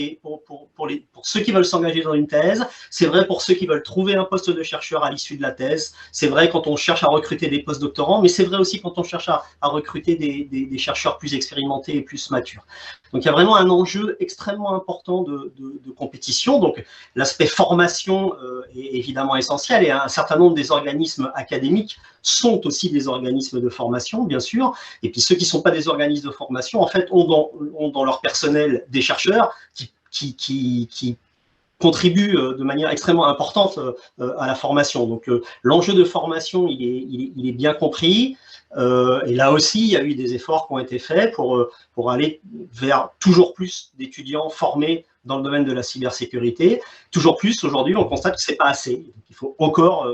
ceux qui veulent s'engager dans une thèse, c'est vrai pour ceux qui veulent trouver un poste de chercheur à l'issue de la thèse, c'est vrai quand on cherche à recruter des post-doctorants, mais c'est vrai aussi quand on cherche à recruter des chercheurs plus expérimentés et plus matures. Donc il y a vraiment un enjeu extrêmement important de compétition. Donc l'aspect formation est évidemment essentiel, et un certain nombre des organismes académiques sont aussi des organismes de formation, bien sûr. Et puis ceux qui ne sont pas des organismes de formation, en fait, ont dans leur personnel des chercheurs qui contribuent de manière extrêmement importante à la formation. Donc l'enjeu de formation, il est bien compris. Et là aussi, il y a eu des efforts qui ont été faits pour aller vers toujours plus d'étudiants formés dans le domaine de la cybersécurité. Toujours plus, aujourd'hui, on constate que ce n'est pas assez. Il faut encore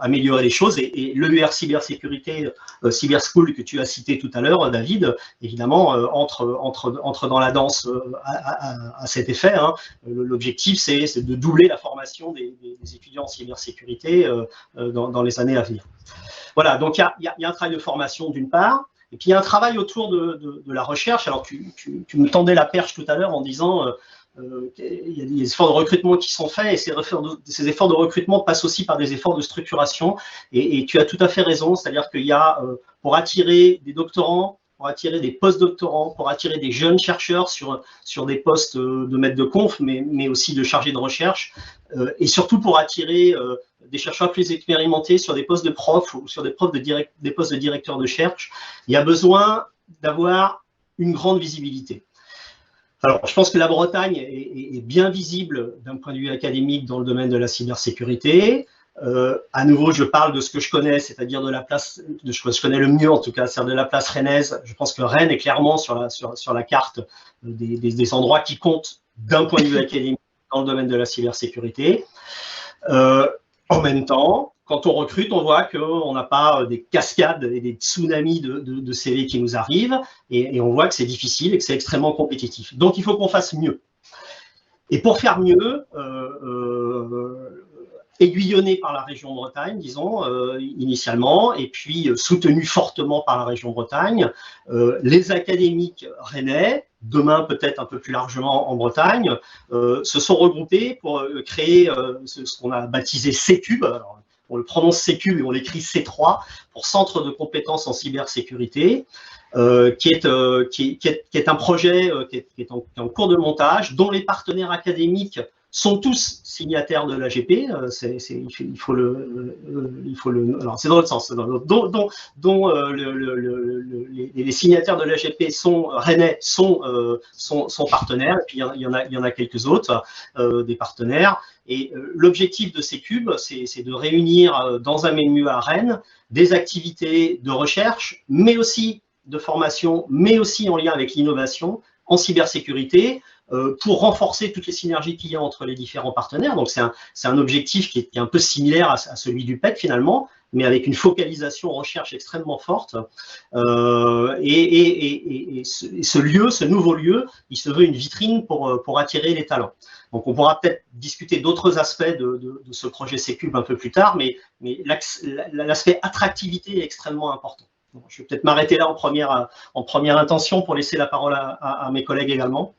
améliorer les choses. Et l'EUR Cybersécurité, Cyber School que tu as cité tout à l'heure, David, évidemment, entre dans la danse à cet effet. Hein. L'objectif, c'est de doubler la formation des étudiants en cybersécurité dans les années à venir. Voilà, donc il y a un travail de formation d'une part, et puis il y a un travail autour de la recherche. Alors tu me tendais la perche tout à l'heure en disant il y a des efforts de recrutement qui sont faits, et ces efforts de recrutement passent aussi par des efforts de structuration, et tu as tout à fait raison, c'est-à-dire qu'il y a, pour attirer des doctorants, pour attirer des post-doctorants, pour attirer des jeunes chercheurs sur des postes de maître de conf, mais aussi de chargé de recherche, et surtout pour attirer des chercheurs plus expérimentés sur des postes de prof ou sur des postes de directeur de recherche. Il y a besoin d'avoir une grande visibilité. Alors, je pense que la Bretagne est bien visible d'un point de vue académique dans le domaine de la cybersécurité. À nouveau, je parle de ce que je connais, c'est-à-dire de la place, de ce que je connais le mieux en tout cas, c'est-à-dire de la place rennaise. Je pense que Rennes est clairement sur la carte des endroits qui comptent d'un point de vue académique dans le domaine de la cybersécurité. En même temps, quand on recrute, on voit qu'on n'a pas des cascades et des tsunamis de CV qui nous arrivent, et on voit que c'est difficile et que c'est extrêmement compétitif. Donc, il faut qu'on fasse mieux. Et pour faire mieux, aiguillonné par la région Bretagne, disons, initialement, et puis soutenu fortement par la région Bretagne, les académiques rennais, demain peut-être un peu plus largement en Bretagne, se sont regroupés pour créer ce qu'on a baptisé C-Cube. Alors, on le prononce C-Cube et on l'écrit C3, pour Centre de compétences en cybersécurité, qui est un projet qui est en cours de montage, dont les partenaires académiques sont tous signataires de l'AGP. Alors c'est dans l'autre sens, dont les signataires de l'AGP sont rennais, sont partenaires, et puis il y en a quelques autres des partenaires. Et l'objectif de ces cubes, c'est de réunir dans un même lieu à Rennes des activités de recherche, mais aussi de formation, mais aussi en lien avec l'innovation en cybersécurité, pour renforcer toutes les synergies qu'il y a entre les différents partenaires. Donc c'est un objectif qui est un peu similaire à celui du PEC finalement, mais avec une focalisation recherche extrêmement forte. Et ce nouveau lieu, il se veut une vitrine pour attirer les talents. Donc on pourra peut-être discuter d'autres aspects de ce projet C-Cube un peu plus tard, mais l'aspect attractivité est extrêmement important. Donc, je vais peut-être m'arrêter là en première intention pour laisser la parole à mes collègues également.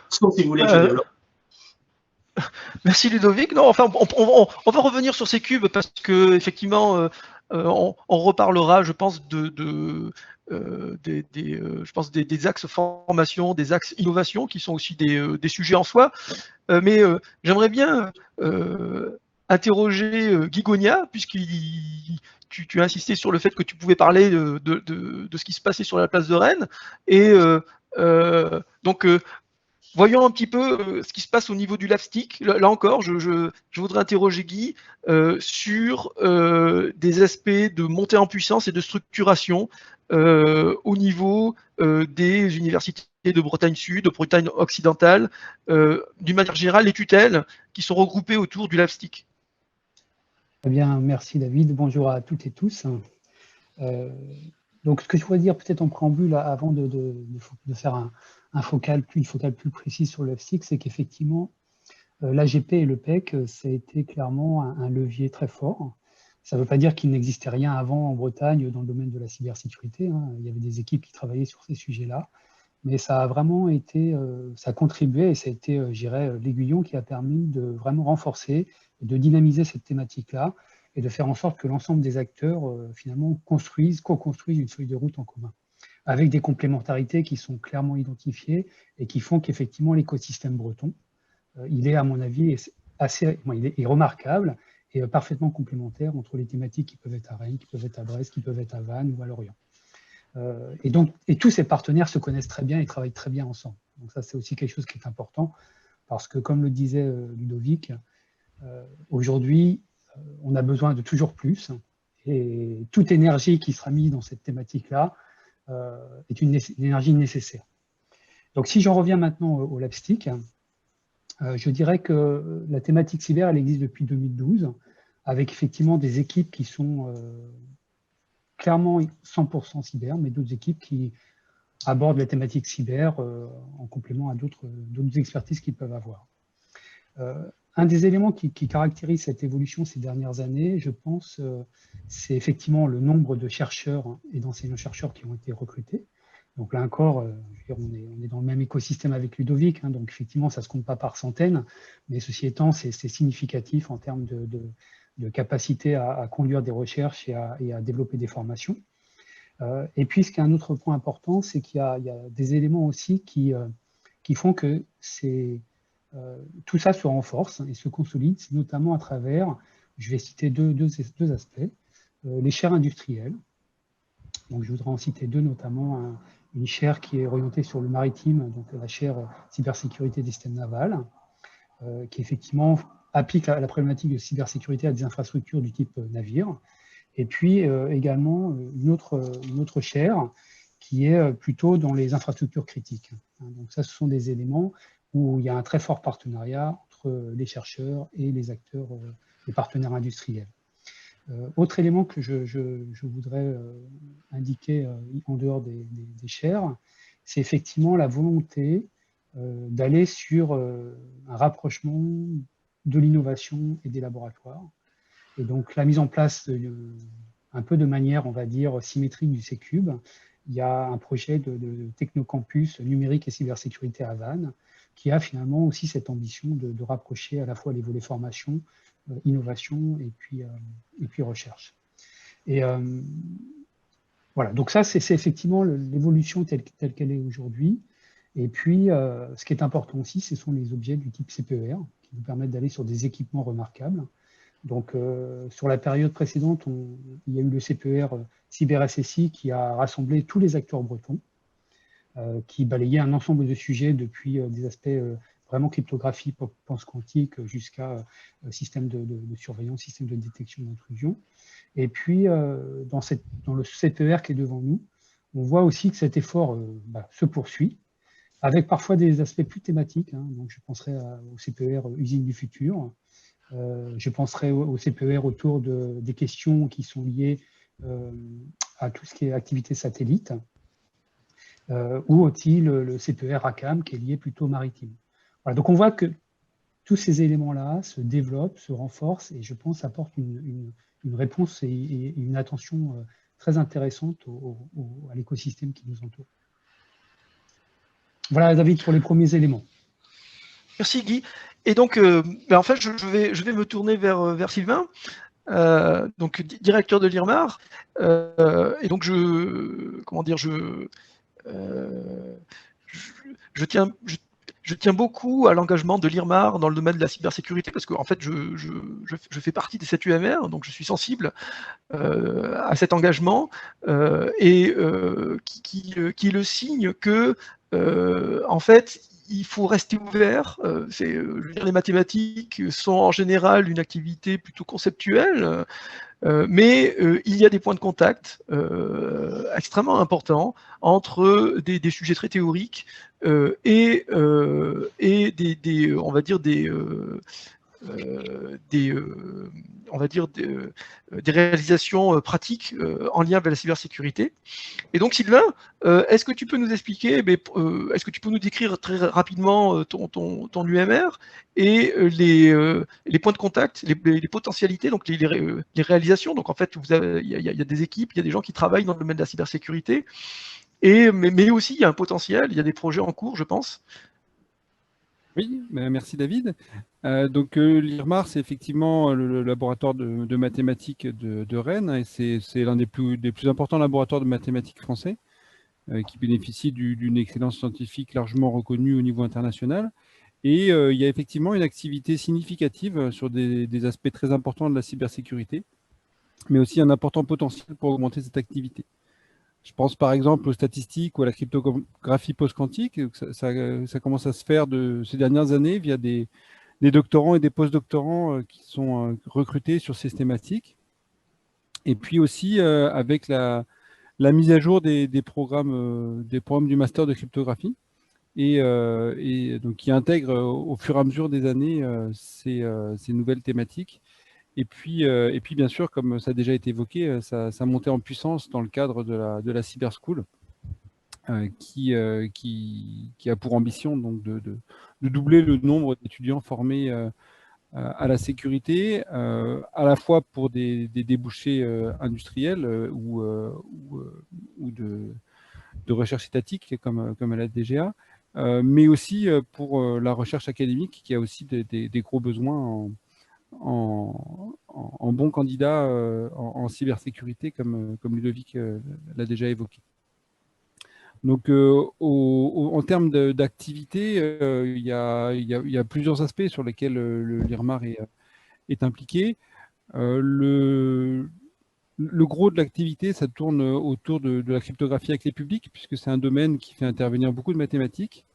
Sauf si vous voulez que je développe.
Merci Ludovic. Non, enfin, on va revenir sur ces cubes parce que effectivement, on reparlera, je pense, des axes formation, des axes innovation qui sont aussi des sujets en soi. Mais j'aimerais bien interroger Guy Gogna, puisque tu as insisté sur le fait que tu pouvais parler de ce qui se passait sur la place de Rennes. Et donc, voyons un petit peu ce qui se passe au niveau du LAVSTIC. Là encore, je voudrais interroger Guy sur des aspects de montée en puissance et de structuration au niveau des universités de Bretagne Sud, de Bretagne occidentale, d'une manière générale, les tutelles qui sont regroupées autour du LAVSTIC.
Eh bien, merci David. Bonjour à toutes et tous. Donc, ce que je voudrais dire peut-être en préambule, avant de faire une focale plus précise sur le LAVSTIC, c'est qu'effectivement, l'AGP et le PEC, ça a été clairement un levier très fort. Ça ne veut pas dire qu'il n'existait rien avant en Bretagne dans le domaine de la cybersécurité. Hein. Il y avait des équipes qui travaillaient sur ces sujets-là. Mais ça a vraiment été, ça a contribué et ça a été, je dirais, l'aiguillon qui a permis de vraiment renforcer, de dynamiser cette thématique-là et de faire en sorte que l'ensemble des acteurs, finalement, co-construisent une feuille de route en commun, avec des complémentarités qui sont clairement identifiées et qui font qu'effectivement, l'écosystème breton, il est, à mon avis, il est remarquable et parfaitement complémentaire entre les thématiques qui peuvent être à Rennes, qui peuvent être à Brest, qui peuvent être à Vannes ou à Lorient. Et tous ces partenaires se connaissent très bien et travaillent très bien ensemble. Donc ça, c'est aussi quelque chose qui est important parce que, comme le disait Ludovic, aujourd'hui, on a besoin de toujours plus et toute énergie qui sera mise dans cette thématique-là est une énergie nécessaire. Donc si j'en reviens maintenant au LAVSTIC, je dirais que la thématique cyber, elle existe depuis 2012 avec effectivement des équipes qui sont clairement 100% cyber, mais d'autres équipes qui abordent la thématique cyber en complément à d'autres expertises qu'ils peuvent avoir. Un des éléments qui caractérise cette évolution ces dernières années, je pense, c'est effectivement le nombre de chercheurs et d'enseignants-chercheurs qui ont été recrutés. Donc là encore, on est dans le même écosystème avec Ludovic, hein, donc effectivement, ça ne se compte pas par centaines, mais ceci étant, c'est significatif en termes de capacité à conduire des recherches et à développer des formations. Et puis, ce qui est un autre point important, c'est qu'il y a des éléments aussi qui font que tout ça se renforce et se consolide, notamment à travers, je vais citer deux aspects, les chaires industrielles. Donc, je voudrais en citer deux, notamment une chaire qui est orientée sur le maritime, donc la chaire cybersécurité des systèmes navals, qui effectivement applique la problématique de cybersécurité à des infrastructures du type navire. Et puis également une autre chaire qui est plutôt dans les infrastructures critiques. Donc ça, ce sont des éléments où il y a un très fort partenariat entre les chercheurs et les acteurs, les partenaires industriels. Autre élément que je voudrais indiquer en dehors des chaires, c'est effectivement la volonté d'aller sur un rapprochement de l'innovation et des laboratoires. Et donc la mise en place un peu de manière, on va dire, symétrique du C-Cube. Il y a un projet de technocampus numérique et cybersécurité à Vannes qui a finalement aussi cette ambition de rapprocher à la fois les volets formation, innovation et puis recherche. Et voilà, donc ça c'est effectivement l'évolution telle qu'elle est aujourd'hui. Et puis ce qui est important aussi, ce sont les objets du type CPER qui nous permettent d'aller sur des équipements remarquables. Donc sur la période précédente, il y a eu le CPER CyberSSI qui a rassemblé tous les acteurs bretons, qui balayait un ensemble de sujets depuis des aspects vraiment cryptographie, pense quantique, jusqu'à système de surveillance, système de détection d'intrusion. Et puis, dans le CPER qui est devant nous, on voit aussi que cet effort se poursuit, avec parfois des aspects plus thématiques. Donc, je penserai au CPER usine du futur. Je penserai au CPER autour des questions qui sont liées à tout ce qui est activité satellite, ou aussi le CPER ACAM qui est lié plutôt au maritime. Voilà, donc on voit que tous ces éléments-là se développent, se renforcent et je pense apportent une réponse et une attention très intéressante à l'écosystème qui nous entoure. Voilà David pour les premiers éléments.
Merci Guy. Et donc, en fait, je vais me tourner vers Sylvain, donc directeur de l'IRMAR. Et donc, je tiens beaucoup à l'engagement de l'IRMAR dans le domaine de la cybersécurité parce que en fait, je fais partie de cette UMR, donc je suis sensible à cet engagement et qui est le signe que, en fait, il faut rester ouvert. Je veux dire, les mathématiques sont en général une activité plutôt conceptuelle, mais il y a des points de contact extrêmement importants entre des sujets très théoriques et on va dire des réalisations pratiques en lien avec la cybersécurité. Et donc Sylvain, est-ce que tu peux nous expliquer, est-ce que tu peux nous décrire très rapidement ton UMR et les points de contact, les potentialités, donc les réalisations. Donc en fait, il y a des équipes, il y a des gens qui travaillent dans le domaine de la cybersécurité, mais aussi il y a un potentiel, il y a des projets en cours, je pense.
Oui, merci David. Donc l'IRMAR, c'est effectivement le laboratoire de mathématiques de Rennes, et c'est l'un des plus importants laboratoires de mathématiques français, qui bénéficie d'une excellence scientifique largement reconnue au niveau international. Et il y a effectivement une activité significative sur des aspects très importants de la cybersécurité, mais aussi un important potentiel pour augmenter cette activité. Je pense par exemple aux statistiques ou à la cryptographie post-quantique. Ça commence à se faire ces dernières années via des doctorants et des post-doctorants qui sont recrutés sur ces thématiques. Et puis aussi avec la mise à jour des programmes du master de cryptographie et donc qui intègrent au fur et à mesure des années ces nouvelles thématiques. Et puis, bien sûr, comme ça a déjà été évoqué, ça montait en puissance dans le cadre de la Cyber School, qui a pour ambition donc, de doubler le nombre d'étudiants formés à la sécurité, à la fois pour des débouchés industriels ou de recherche étatique, comme à la DGA, mais aussi pour la recherche académique, qui a aussi des gros besoins en bons candidats en cybersécurité, comme Ludovic l'a déjà évoqué. Donc, en termes d'activité, il y a plusieurs aspects sur lesquels l'IRMAR est impliqué. Le gros de l'activité, ça tourne autour de la cryptographie à clé publique, puisque c'est un domaine qui fait intervenir beaucoup de mathématiques.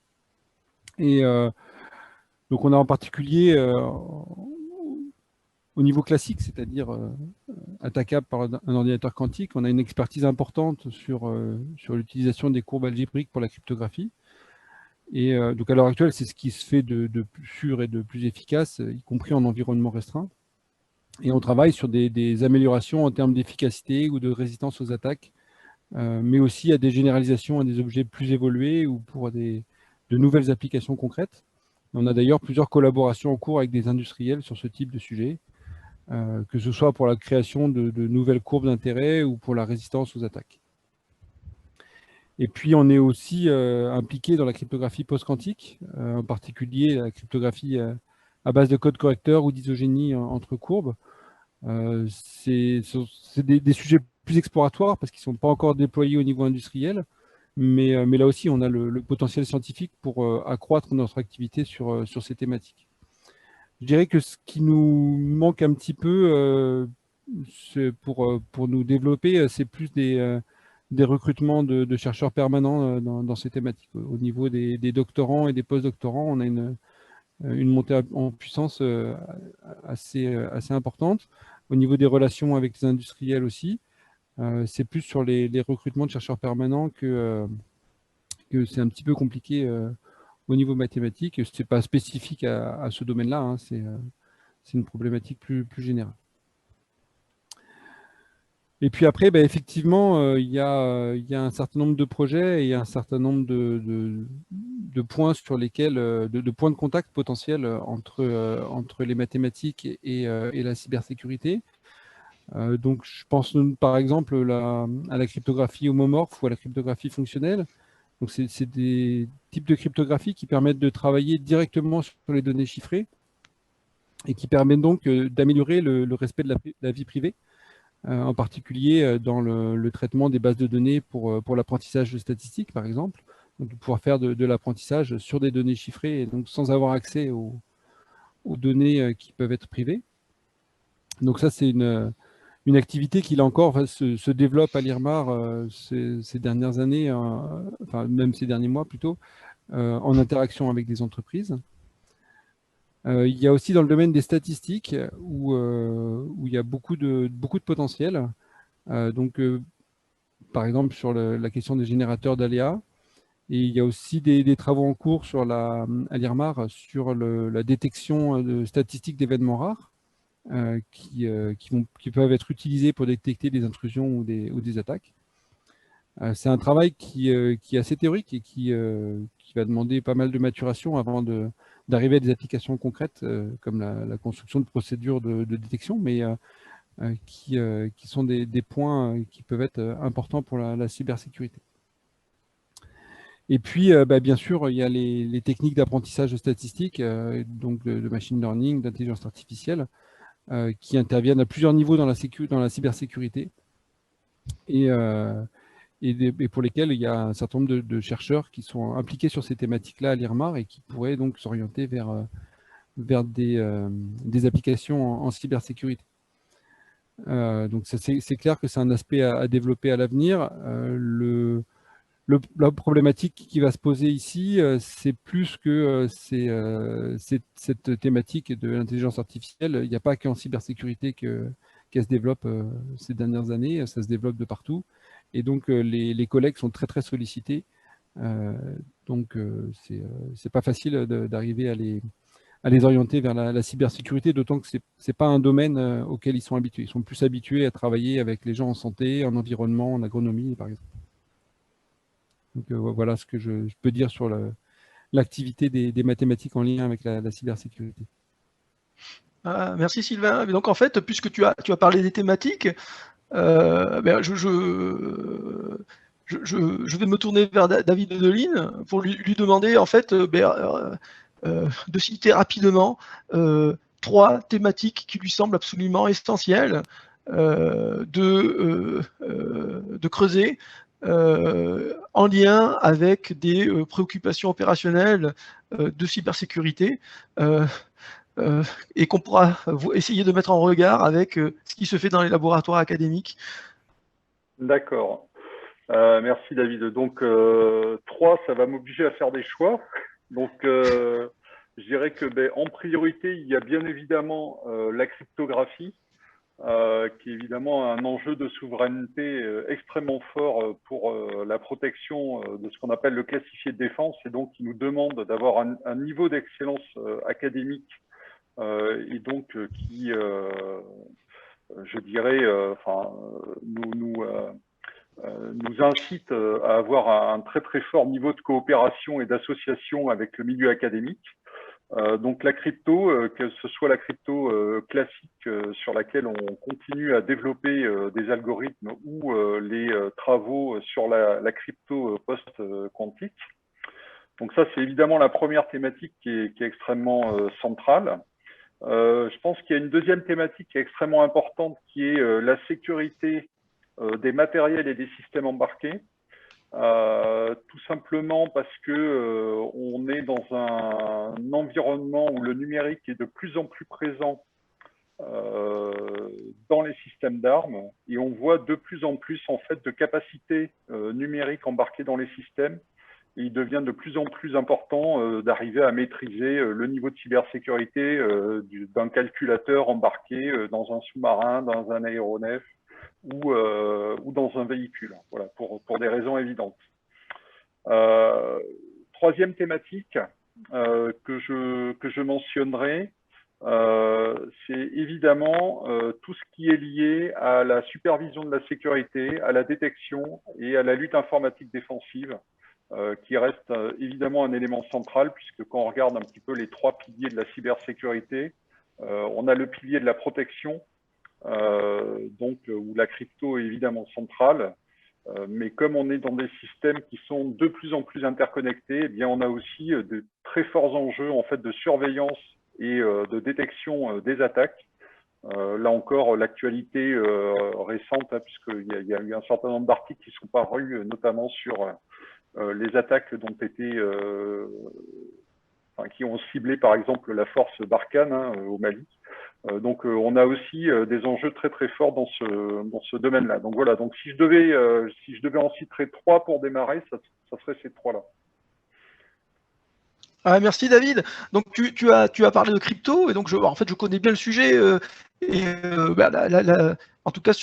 Et donc, on a en particulier au niveau classique, c'est-à-dire attaquable par un ordinateur quantique, on a une expertise importante sur l'utilisation des courbes algébriques pour la cryptographie. Et donc à l'heure actuelle, c'est ce qui se fait de plus sûr et de plus efficace, y compris en environnement restreint. Et on travaille sur des améliorations en termes d'efficacité ou de résistance aux attaques, mais aussi à des généralisations à des objets plus évolués ou pour de nouvelles applications concrètes. On a d'ailleurs plusieurs collaborations en cours avec des industriels sur ce type de sujet, que ce soit pour la création de nouvelles courbes d'intérêt ou pour la résistance aux attaques. Et puis, on est aussi impliqué dans la cryptographie post-quantique, en particulier la cryptographie à base de code correcteur ou d'isogénie entre courbes. C'est des sujets plus exploratoires parce qu'ils ne sont pas encore déployés au niveau industriel, mais là aussi, on a le potentiel scientifique pour accroître notre activité sur ces thématiques. Je dirais que ce qui nous manque un petit peu pour nous développer, c'est plus des recrutements de chercheurs permanents dans ces thématiques. Au niveau des doctorants et des post-doctorants, on a une montée en puissance assez importante. Au niveau des relations avec les industriels aussi, c'est plus sur les recrutements de chercheurs permanents que c'est un petit peu compliqué au niveau mathématique. Ce n'est pas spécifique à ce domaine-là, hein, c'est une problématique plus générale. Et puis après, effectivement, il y a un certain nombre de projets et un certain nombre de points sur lesquels, de points de contact potentiels entre les mathématiques et la cybersécurité. Donc, je pense par exemple à la cryptographie homomorphe ou à la cryptographie fonctionnelle. Donc, c'est des types de cryptographie qui permettent de travailler directement sur les données chiffrées et qui permettent donc d'améliorer le respect de la vie privée. En particulier dans le traitement des bases de données pour l'apprentissage de statistiques, par exemple. Donc, de pouvoir faire de l'apprentissage sur des données chiffrées et donc sans avoir accès aux données qui peuvent être privées. Donc ça, c'est une activité qui, là encore, se développe à l'IRMAR ces dernières années, enfin même ces derniers mois plutôt, en interaction avec des entreprises. Il y a aussi dans le domaine des statistiques où il y a beaucoup de potentiel. Par exemple, sur la question des générateurs d'aléas. Et il y a aussi des travaux en cours à l'IRMAR sur la détection de statistiques d'événements rares qui peuvent être utilisés pour détecter des intrusions ou des attaques. C'est un travail qui est assez théorique et qui va demander pas mal de maturation avant d'arriver à des applications concrètes comme la construction de procédures de détection, mais qui sont des points qui peuvent être importants pour la cybersécurité. Et puis, bien sûr, il y a les techniques d'apprentissage statistique, donc de machine learning, d'intelligence artificielle, qui interviennent à plusieurs niveaux dans la cybersécurité. Et pour lesquels il y a un certain nombre de chercheurs qui sont impliqués sur ces thématiques-là à l'IRMAR et qui pourraient donc s'orienter vers des applications en cybersécurité. Donc c'est clair que c'est un aspect à développer à l'avenir. La problématique qui va se poser ici, c'est plus que cette thématique de l'intelligence artificielle. Il n'y a pas qu'en cybersécurité qu'elle se développe ces dernières années, ça se développe de partout. Et donc, les collègues sont très, très sollicités. Donc, c'est pas facile d'arriver à les orienter vers la cybersécurité, d'autant que c'est pas un domaine auquel ils sont habitués. Ils sont plus habitués à travailler avec les gens en santé, en environnement, en agronomie, par exemple. Donc, voilà ce que je peux dire sur l'activité des mathématiques en lien avec la cybersécurité.
Merci Sylvain. Donc, en fait, puisque tu as parlé des thématiques, je vais me tourner vers David Deline pour lui demander en fait de citer rapidement 3 thématiques qui lui semblent absolument essentielles de creuser en lien avec des préoccupations opérationnelles de cybersécurité. Et qu'on pourra essayer de mettre en regard avec ce qui se fait dans les laboratoires académiques.
D'accord. Merci David. Donc 3, ça va m'obliger à faire des choix. Donc Je dirais que en priorité, il y a bien évidemment la cryptographie, qui est évidemment un enjeu de souveraineté extrêmement fort pour la protection de ce qu'on appelle le classifié de défense, et donc qui nous demande d'avoir un niveau d'excellence académique et donc qui, je dirais, nous incite à avoir un très très fort niveau de coopération et d'association avec le milieu académique. Donc la crypto, que ce soit la crypto classique sur laquelle on continue à développer des algorithmes ou les travaux sur la crypto post-quantique. Donc ça, c'est évidemment la première thématique qui est extrêmement centrale. Je pense qu'il y a une deuxième thématique qui est extrêmement importante, qui est la sécurité des matériels et des systèmes embarqués. Tout simplement parce que on est dans un environnement où le numérique est de plus en plus présent dans les systèmes d'armes, et on voit de plus en plus en fait de capacités numériques embarquées dans les systèmes, et il devient de plus en plus important d'arriver à maîtriser le niveau de cybersécurité d'un calculateur embarqué dans un sous-marin, dans un aéronef, ou dans un véhicule, voilà, pour des raisons évidentes. Troisième thématique que je mentionnerai, c'est évidemment tout ce qui est lié à la supervision de la sécurité, à la détection et à la lutte informatique défensive, qui reste évidemment un élément central, puisque quand on regarde un petit peu les trois piliers de la cybersécurité, on a le pilier de la protection, donc où la crypto est évidemment centrale, mais comme on est dans des systèmes qui sont de plus en plus interconnectés, eh bien on a aussi de très forts enjeux en fait de surveillance et de détection des attaques. Là encore, l'actualité récente, puisqu'il y a eu un certain nombre d'articles qui sont parus, notamment sur les attaques qui ont ciblé par exemple la force Barkhane au Mali. Donc on a aussi des enjeux très très forts dans ce domaine-là. Donc voilà, donc si je devais en citer trois pour démarrer, ça serait ces trois-là.
Ah, merci David. Donc tu as parlé de crypto, et donc je connais bien le sujet, en tout cas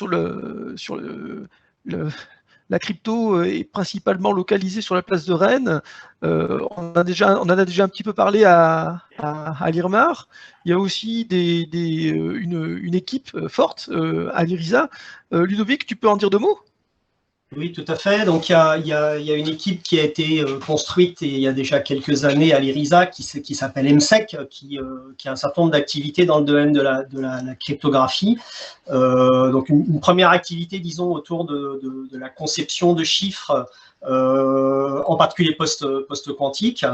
la crypto est principalement localisée sur la place de Rennes. On en a déjà un petit peu parlé à l'IRMAR. Il y a aussi une équipe forte à l'IRISA. Ludovic, tu peux en dire deux mots?
Oui, tout à fait. Donc, il y a une équipe qui a été construite il y a déjà quelques années à l'IRISA qui s'appelle EMSEC, qui a un certain nombre d'activités dans le domaine de la cryptographie. Donc, une première activité, disons, autour de la conception de chiffres, en particulier post-quantique.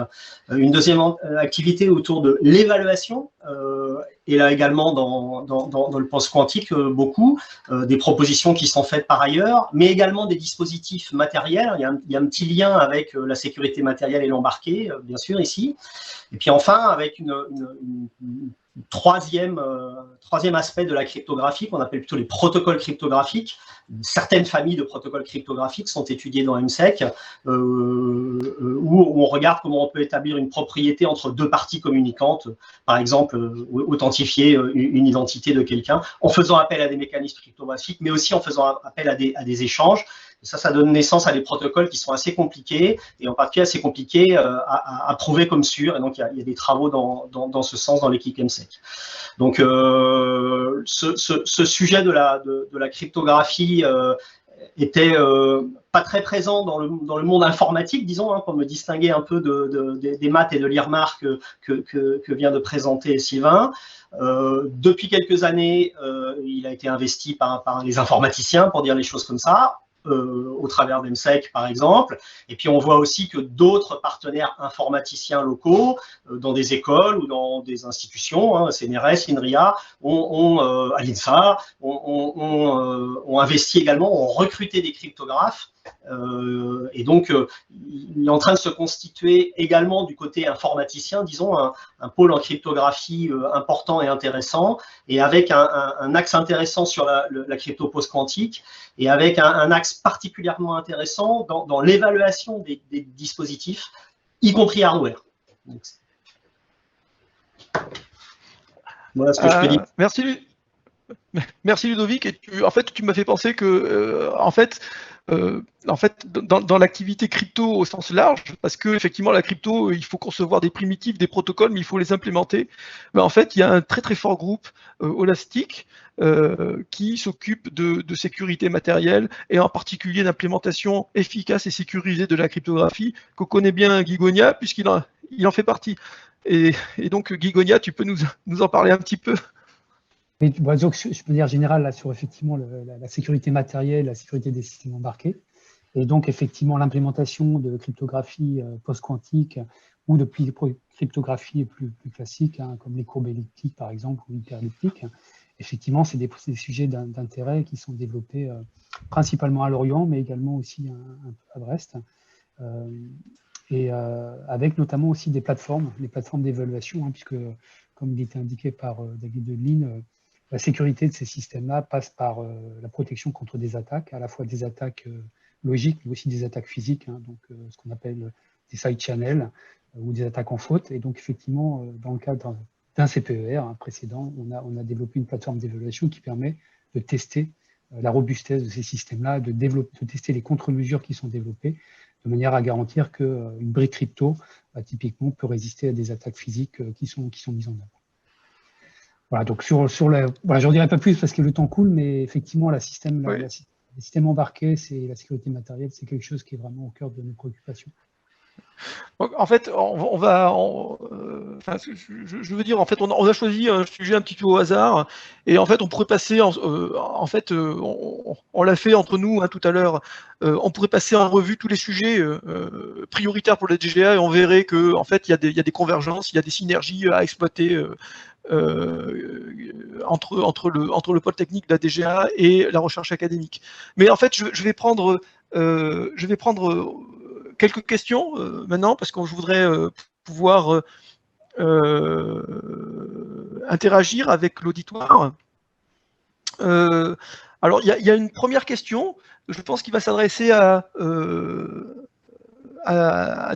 Une deuxième activité autour de l'évaluation, et là également dans le post-quantique, beaucoup, des propositions qui sont faites par ailleurs, mais également des dispositifs matériels. Il y a un petit lien avec la sécurité matérielle et l'embarqué, bien sûr, ici. Et puis enfin, avec une troisième aspect de la cryptographie, qu'on appelle plutôt les protocoles cryptographiques. Certaines familles de protocoles cryptographiques sont étudiées dans EMSEC, où on regarde comment on peut établir une propriété entre deux parties communicantes, par exemple authentifier une identité de quelqu'un, en faisant appel à des mécanismes cryptographiques, mais aussi en faisant appel à des échanges. Et ça donne naissance à des protocoles qui sont assez compliqués, et en particulier assez compliqués à prouver comme sûrs. Et donc, il y a des travaux dans ce sens dans l'équipe EMSEC. Donc, ce sujet de la cryptographie était pas très présent dans le monde informatique, disons, pour me distinguer un peu des maths et de l'IRMAR que vient de présenter Sylvain. Depuis quelques années, il a été investi par les informaticiens, pour dire les choses comme ça, au travers d'EMSEC par exemple, et puis on voit aussi que d'autres partenaires informaticiens locaux, dans des écoles ou dans des institutions, CNRS, INRIA, à l'INSA, ont investi également, ont recruté des cryptographes. Et donc, il est en train de se constituer également du côté informaticien, disons, un pôle en cryptographie important et intéressant, et avec un axe intéressant sur la crypto post-quantique, et avec un axe particulièrement intéressant dans l'évaluation des dispositifs, y compris hardware. Voilà ce que je peux dire.
Merci Ludovic. Et en fait, tu m'as fait penser que, dans l'activité crypto au sens large, parce que effectivement la crypto, il faut concevoir des primitives, des protocoles, mais il faut les implémenter. Mais en fait, il y a un très très fort groupe holistique qui s'occupe de sécurité matérielle et en particulier d'implémentation efficace et sécurisée de la cryptographie, qu'on connaît bien Guy Gonia, puisqu'il en fait partie. Et donc Guy Gonia, tu peux nous en parler un petit peu?
Mais, bon, donc, je peux dire général là, sur effectivement la sécurité matérielle, la sécurité des systèmes embarqués. Et donc, effectivement, l'implémentation de cryptographie post-quantique ou de cryptographie plus classique, hein, comme les courbes elliptiques, par exemple, ou hyperelliptiques. Effectivement, c'est des sujets d'intérêt qui sont développés principalement à Lorient, mais également aussi un peu à Brest. Avec notamment aussi des plateformes d'évaluation, hein, puisque, comme il était indiqué par David Deline, la sécurité de ces systèmes-là passe par la protection contre des attaques, à la fois des attaques logiques, mais aussi des attaques physiques, hein, donc ce qu'on appelle des side channels ou des attaques en faute. Et donc, effectivement, dans le cadre d'un CPER précédent, on a développé une plateforme d'évaluation qui permet de tester la robustesse de ces systèmes-là, de tester les contre-mesures qui sont développées, de manière à garantir qu'une brique crypto, typiquement, peut résister à des attaques physiques qui sont mises en œuvre. Voilà, donc voilà, je n'en dirai pas plus parce que le temps coule, mais effectivement, les systèmes embarqués, c'est la sécurité matérielle, c'est quelque chose qui est vraiment au cœur de nos préoccupations.
En fait, je veux dire, en fait, on a choisi un sujet un petit peu au hasard, et en fait, on pourrait passer, on l'a fait entre nous tout à l'heure, on pourrait passer en revue tous les sujets prioritaires pour la DGA, et on verrait que, en fait, il y a des convergences, il y a des synergies à exploiter entre le pôle technique de la DGA et la recherche académique. Mais en fait, je vais prendre quelques questions maintenant, parce que je voudrais pouvoir interagir avec l'auditoire. Alors, il y a une première question, je pense qu'il va s'adresser à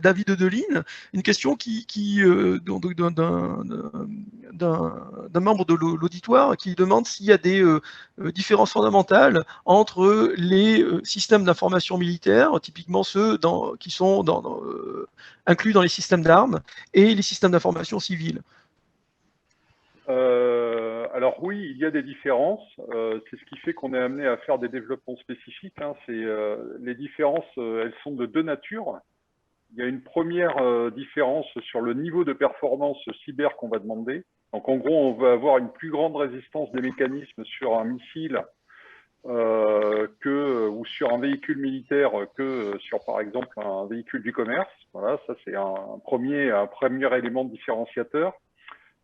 David Deline, une question d'un membre de l'auditoire qui demande s'il y a des différences fondamentales entre les systèmes d'information militaire, typiquement ceux qui sont inclus dans les systèmes d'armes, et les systèmes d'information civile.
Alors oui, il y a des différences. C'est ce qui fait qu'on est amené à faire des développements spécifiques, hein. Les différences, elles sont de deux natures. Il y a une première différence sur le niveau de performance cyber qu'on va demander. Donc en gros, on va avoir une plus grande résistance des mécanismes sur un missile ou sur un véhicule militaire que sur par exemple un véhicule du commerce. Voilà, ça c'est un premier élément différenciateur.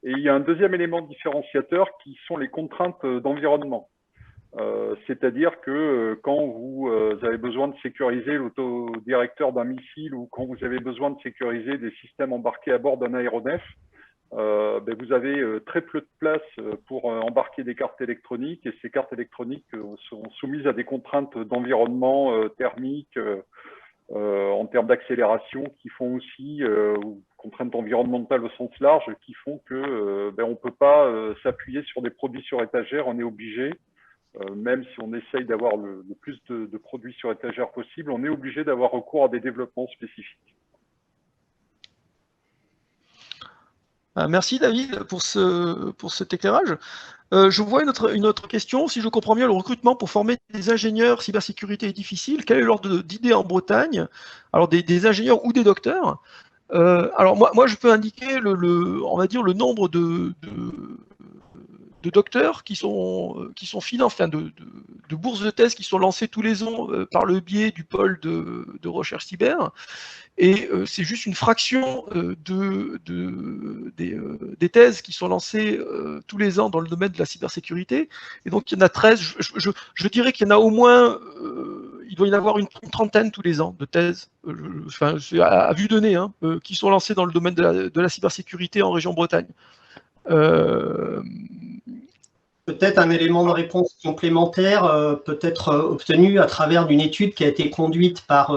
Et il y a un deuxième élément différenciateur qui sont les contraintes d'environnement. C'est-à-dire que quand vous avez besoin de sécuriser l'autodirecteur d'un missile ou quand vous avez besoin de sécuriser des systèmes embarqués à bord d'un aéronef, vous avez très peu de place pour embarquer des cartes électroniques, et ces cartes électroniques sont soumises à des contraintes d'environnement thermique en termes d'accélération qui font aussi, ou contraintes environnementales au sens large, qui font que on ne peut pas s'appuyer sur des produits sur étagère. On est obligé, même si on essaye d'avoir le plus de produits sur étagère possible, on est obligé d'avoir recours à des développements spécifiques.
Merci David pour cet éclairage. Je vois une autre question. Si je comprends bien, le recrutement pour former des ingénieurs cybersécurité est difficile. Quel est l'ordre d'idée en Bretagne? Alors des ingénieurs ou des docteurs. Alors moi je peux indiquer on va dire le nombre de docteurs qui sont financés, enfin de bourses de thèse qui sont lancées tous les ans par le biais du pôle de recherche cyber. Et c'est juste une fraction des thèses qui sont lancées tous les ans dans le domaine de la cybersécurité. Et donc, il y en a 13. Je dirais qu'il y en a au moins, il doit y en avoir une trentaine tous les ans de thèses, à vue de nez, qui sont lancées dans le domaine de la cybersécurité en région Bretagne.
Peut-être un élément de réponse complémentaire peut être obtenu à travers d'une étude qui a été conduite par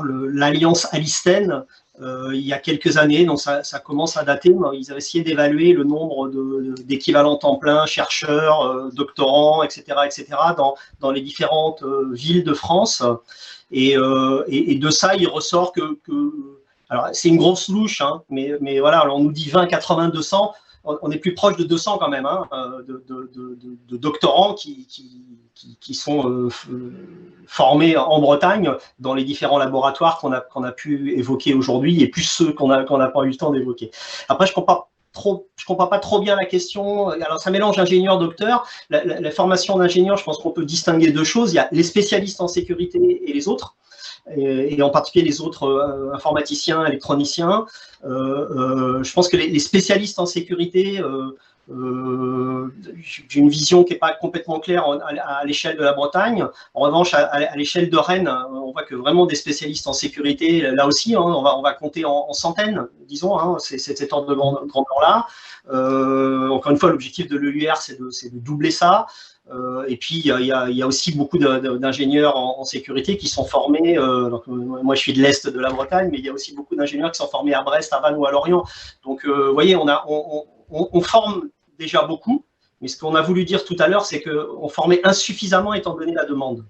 l'Alliance Alisten il y a quelques années, donc ça commence à dater. Ils avaient essayé d'évaluer le nombre d'équivalents temps plein, chercheurs, doctorants, etc., dans les différentes villes de France. Et de ça, il ressort que alors c'est une grosse louche, hein, mais voilà, on nous dit 20, 80, 200. On est plus proche de 200 quand même, hein, de doctorants qui sont formés en Bretagne dans les différents laboratoires qu'on a pu évoquer aujourd'hui, et plus ceux qu'on n'a pas eu le temps d'évoquer. Après, je comprends pas trop bien la question. Alors, ça mélange ingénieur-docteur. La formation d'ingénieur, je pense qu'on peut distinguer deux choses. Il y a les spécialistes en sécurité et les autres. Et en particulier les autres informaticiens, électroniciens. Je pense que les spécialistes en sécurité, j'ai une vision qui n'est pas complètement claire à l'échelle de la Bretagne. En revanche, à l'échelle de Rennes, on voit que vraiment des spécialistes en sécurité, là aussi, hein, on va compter en centaines, disons, hein, c'est cet ordre de grandeur-là. Encore une fois, l'objectif de l'EUR, c'est de doubler ça. Et puis, il y a aussi beaucoup d'ingénieurs en sécurité qui sont formés. Donc, moi, je suis de l'Est de la Bretagne, mais il y a aussi beaucoup d'ingénieurs qui sont formés à Brest, à Vannes ou à Lorient. Donc, vous voyez, on forme déjà beaucoup, mais ce qu'on a voulu dire tout à l'heure, c'est qu'on formait insuffisamment étant donné la demande.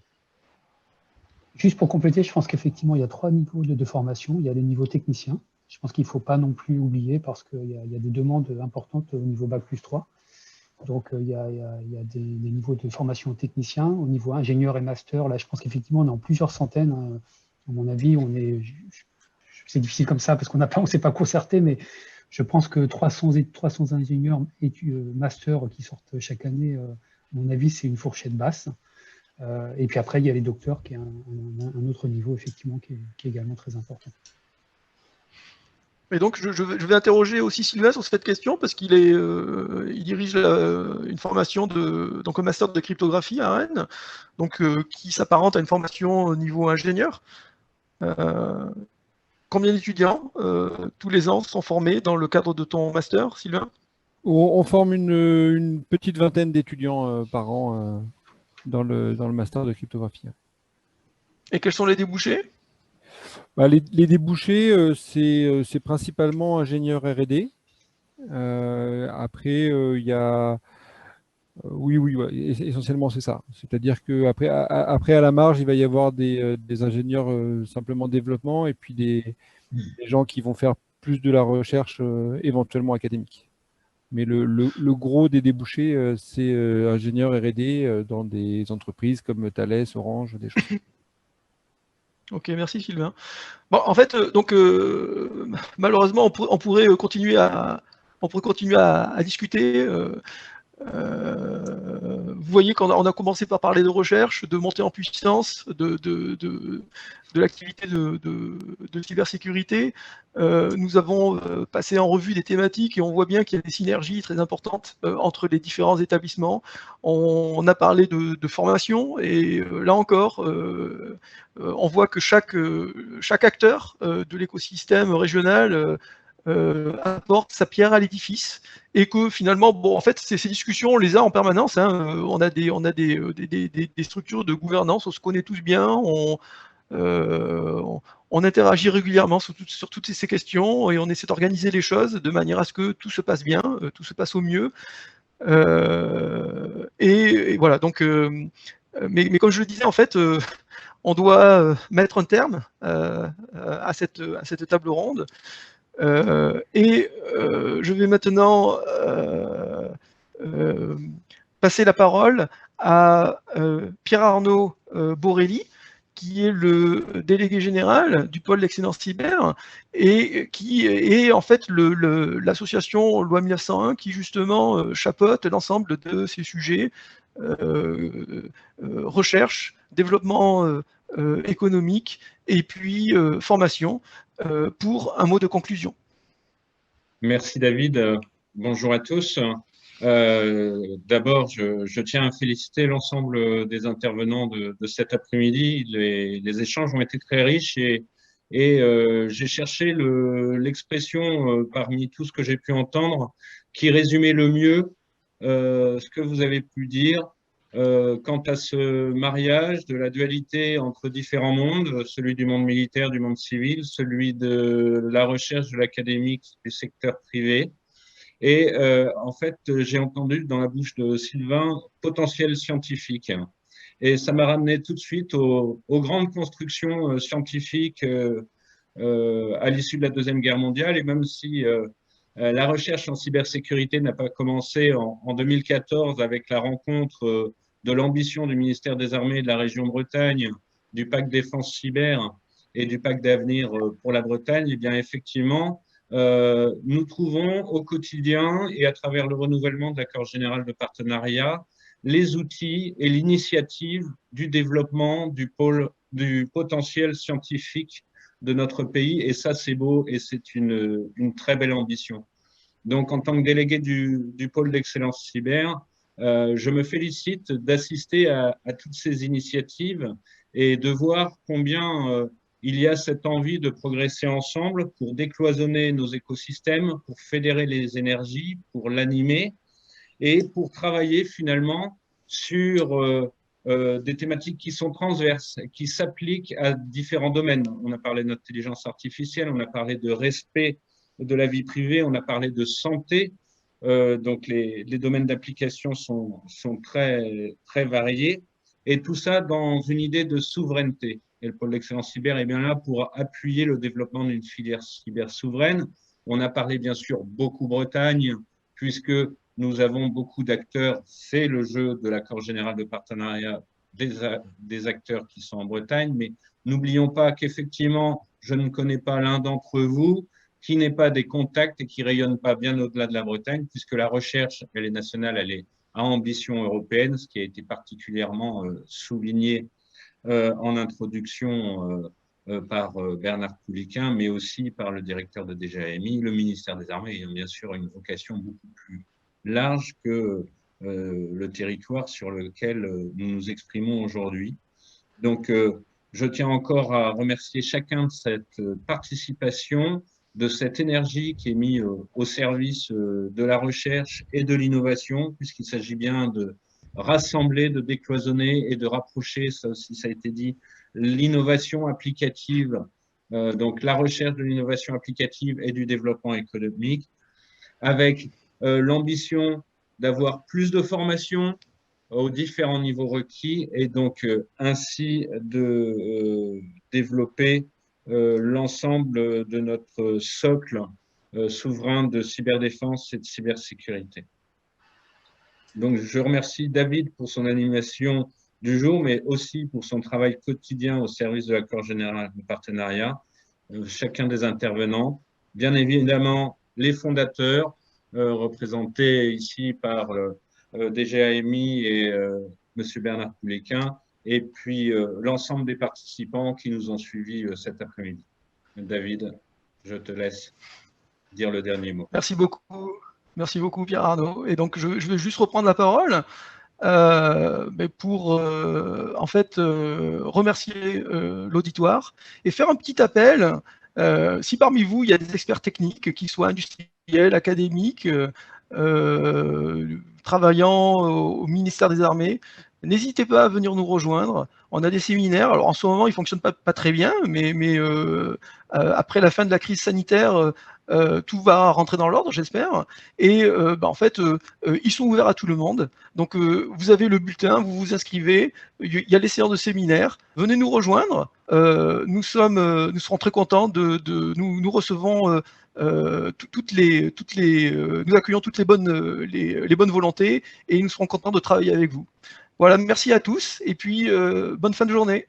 Juste pour compléter, je pense qu'effectivement, il y a 3 niveaux de formation. Il y a les niveaux techniciens. Je pense qu'il ne faut pas non plus oublier parce qu'il y a des demandes importantes au niveau Bac+3. Donc, il y a des niveaux de formation technicien. Au niveau ingénieur et master, là, je pense qu'effectivement, on est en plusieurs centaines. Hein. À mon avis, c'est difficile comme ça parce qu'on ne s'est pas concerté, mais je pense que 300 ingénieurs et master qui sortent chaque année, à mon avis, c'est une fourchette basse. Et puis après, il y a les docteurs qui est un autre niveau, effectivement, qui est également très important.
Et donc, je vais interroger aussi Sylvain sur cette question parce qu'il dirige une formation donc un master de cryptographie à Rennes, donc qui s'apparente à une formation au niveau ingénieur. Combien d'étudiants tous les ans sont formés dans le cadre de ton master, Sylvain?
On forme une petite vingtaine d'étudiants par an dans le master de cryptographie.
Et quels sont les débouchés?
Les débouchés, c'est principalement ingénieur R&D. Après, il y a... Oui, essentiellement c'est ça. C'est-à-dire qu'après, à la marge, il va y avoir des ingénieurs simplement développement et puis des gens qui vont faire plus de la recherche éventuellement académique. Mais le gros des débouchés, c'est ingénieur R&D dans des entreprises comme Thales, Orange, des choses.
Ok, merci Sylvain. Bon, en fait, malheureusement, on pourrait continuer à discuter. Vous voyez qu'on a commencé par parler de recherche, de montée en puissance, de l'activité de cybersécurité. Nous avons passé en revue des thématiques et on voit bien qu'il y a des synergies très importantes entre les différents établissements. On a parlé de formation et là encore, on voit que chaque acteur de l'écosystème régional apporte sa pierre à l'édifice et que finalement, bon, en fait, ces discussions, on les a en permanence. Hein, on a des structures de gouvernance, on se connaît tous bien, on interagit régulièrement sur toutes ces questions et on essaie d'organiser les choses de manière à ce que tout se passe bien, tout se passe au mieux. Et voilà, donc, mais comme je le disais, en fait, on doit mettre un terme à cette table ronde. Je vais maintenant passer la parole à Pierre-Arnaud Borelli, qui est le délégué général du pôle d'excellence cyber et qui est en fait l'association Loi 1901 qui justement chapeaute l'ensemble de ces sujets, recherche, développement économique et puis formation. Pour un mot de conclusion.
Merci David. Bonjour à tous. D'abord, je tiens à féliciter l'ensemble des intervenants de cet après-midi. Les échanges ont été très riches et j'ai cherché l'expression parmi tout ce que j'ai pu entendre qui résumait le mieux ce que vous avez pu dire quant à ce mariage de la dualité entre différents mondes, celui du monde militaire, du monde civil, celui de la recherche, de l'académique, du secteur privé. Et en fait, j'ai entendu dans la bouche de Sylvain potentiel scientifique. Et ça m'a ramené tout de suite aux grandes constructions scientifiques à l'issue de la Deuxième Guerre mondiale. Et même si la recherche en cybersécurité n'a pas commencé en 2014 avec la rencontre de l'ambition du ministère des Armées de la région Bretagne, du pacte défense cyber et du pacte d'avenir pour la Bretagne, eh bien effectivement, nous trouvons au quotidien et à travers le renouvellement de l'accord général de partenariat les outils et l'initiative du développement du potentiel scientifique de notre pays. Et ça, c'est beau et c'est une très belle ambition. Donc, en tant que délégué du pôle d'excellence cyber, je me félicite d'assister à toutes ces initiatives et de voir combien il y a cette envie de progresser ensemble pour décloisonner nos écosystèmes, pour fédérer les énergies, pour l'animer et pour travailler finalement sur des thématiques qui sont transverses, qui s'appliquent à différents domaines. On a parlé d'intelligence artificielle, on a parlé de respect de la vie privée, on a parlé de santé. Donc, les domaines d'application sont très, très variés. Et tout ça dans une idée de souveraineté. Et le pôle d'excellence cyber est bien là pour appuyer le développement d'une filière cyber souveraine. On a parlé bien sûr beaucoup Bretagne, puisque nous avons beaucoup d'acteurs. C'est le jeu de l'accord général de partenariat des acteurs qui sont en Bretagne. Mais n'oublions pas qu'effectivement, je ne connais pas l'un d'entre vous qui n'ait pas des contacts et qui ne rayonne pas bien au-delà de la Bretagne, puisque la recherche, elle est nationale, elle est à ambition européenne, ce qui a été particulièrement souligné en introduction par Bernard Pouliquin, mais aussi par le directeur de DGAMI, le ministère des Armées ayant bien sûr une vocation beaucoup plus large que le territoire sur lequel nous nous exprimons aujourd'hui. Donc, je tiens encore à remercier chacun de cette participation, de cette énergie qui est mise au service de la recherche et de l'innovation, puisqu'il s'agit bien de rassembler, de décloisonner et de rapprocher, ça aussi ça a été dit, l'innovation applicative, donc la recherche de l'innovation applicative et du développement économique, avec l'ambition d'avoir plus de formation aux différents niveaux requis et donc ainsi de développer l'ensemble de notre socle souverain de cyberdéfense et de cybersécurité. Donc, je remercie David pour son animation du jour, mais aussi pour son travail quotidien au service de l'accord général de partenariat, chacun des intervenants, bien évidemment les fondateurs, représentés ici par DGAMI et M. Bernard Pouliquin, et puis l'ensemble des participants qui nous ont suivis cet après-midi. David, je te laisse dire le dernier mot.
Merci beaucoup Pierre Arnaud. Et donc je vais juste reprendre la parole pour en fait remercier l'auditoire et faire un petit appel. Si parmi vous il y a des experts techniques, qui soient industriels, académiques, travaillant au ministère des Armées, n'hésitez pas à venir nous rejoindre. On a des séminaires. Alors en ce moment, ils ne fonctionnent pas très bien, mais après la fin de la crise sanitaire, tout va rentrer dans l'ordre, j'espère. Et en fait, ils sont ouverts à tout le monde. Donc, vous avez le bulletin, vous vous inscrivez. Il y a les séances de séminaires. Venez nous rejoindre. Nous serons très contents nous recevons nous accueillons toutes les bonnes volontés et nous serons contents de travailler avec vous. Voilà, merci à tous et puis bonne fin de journée.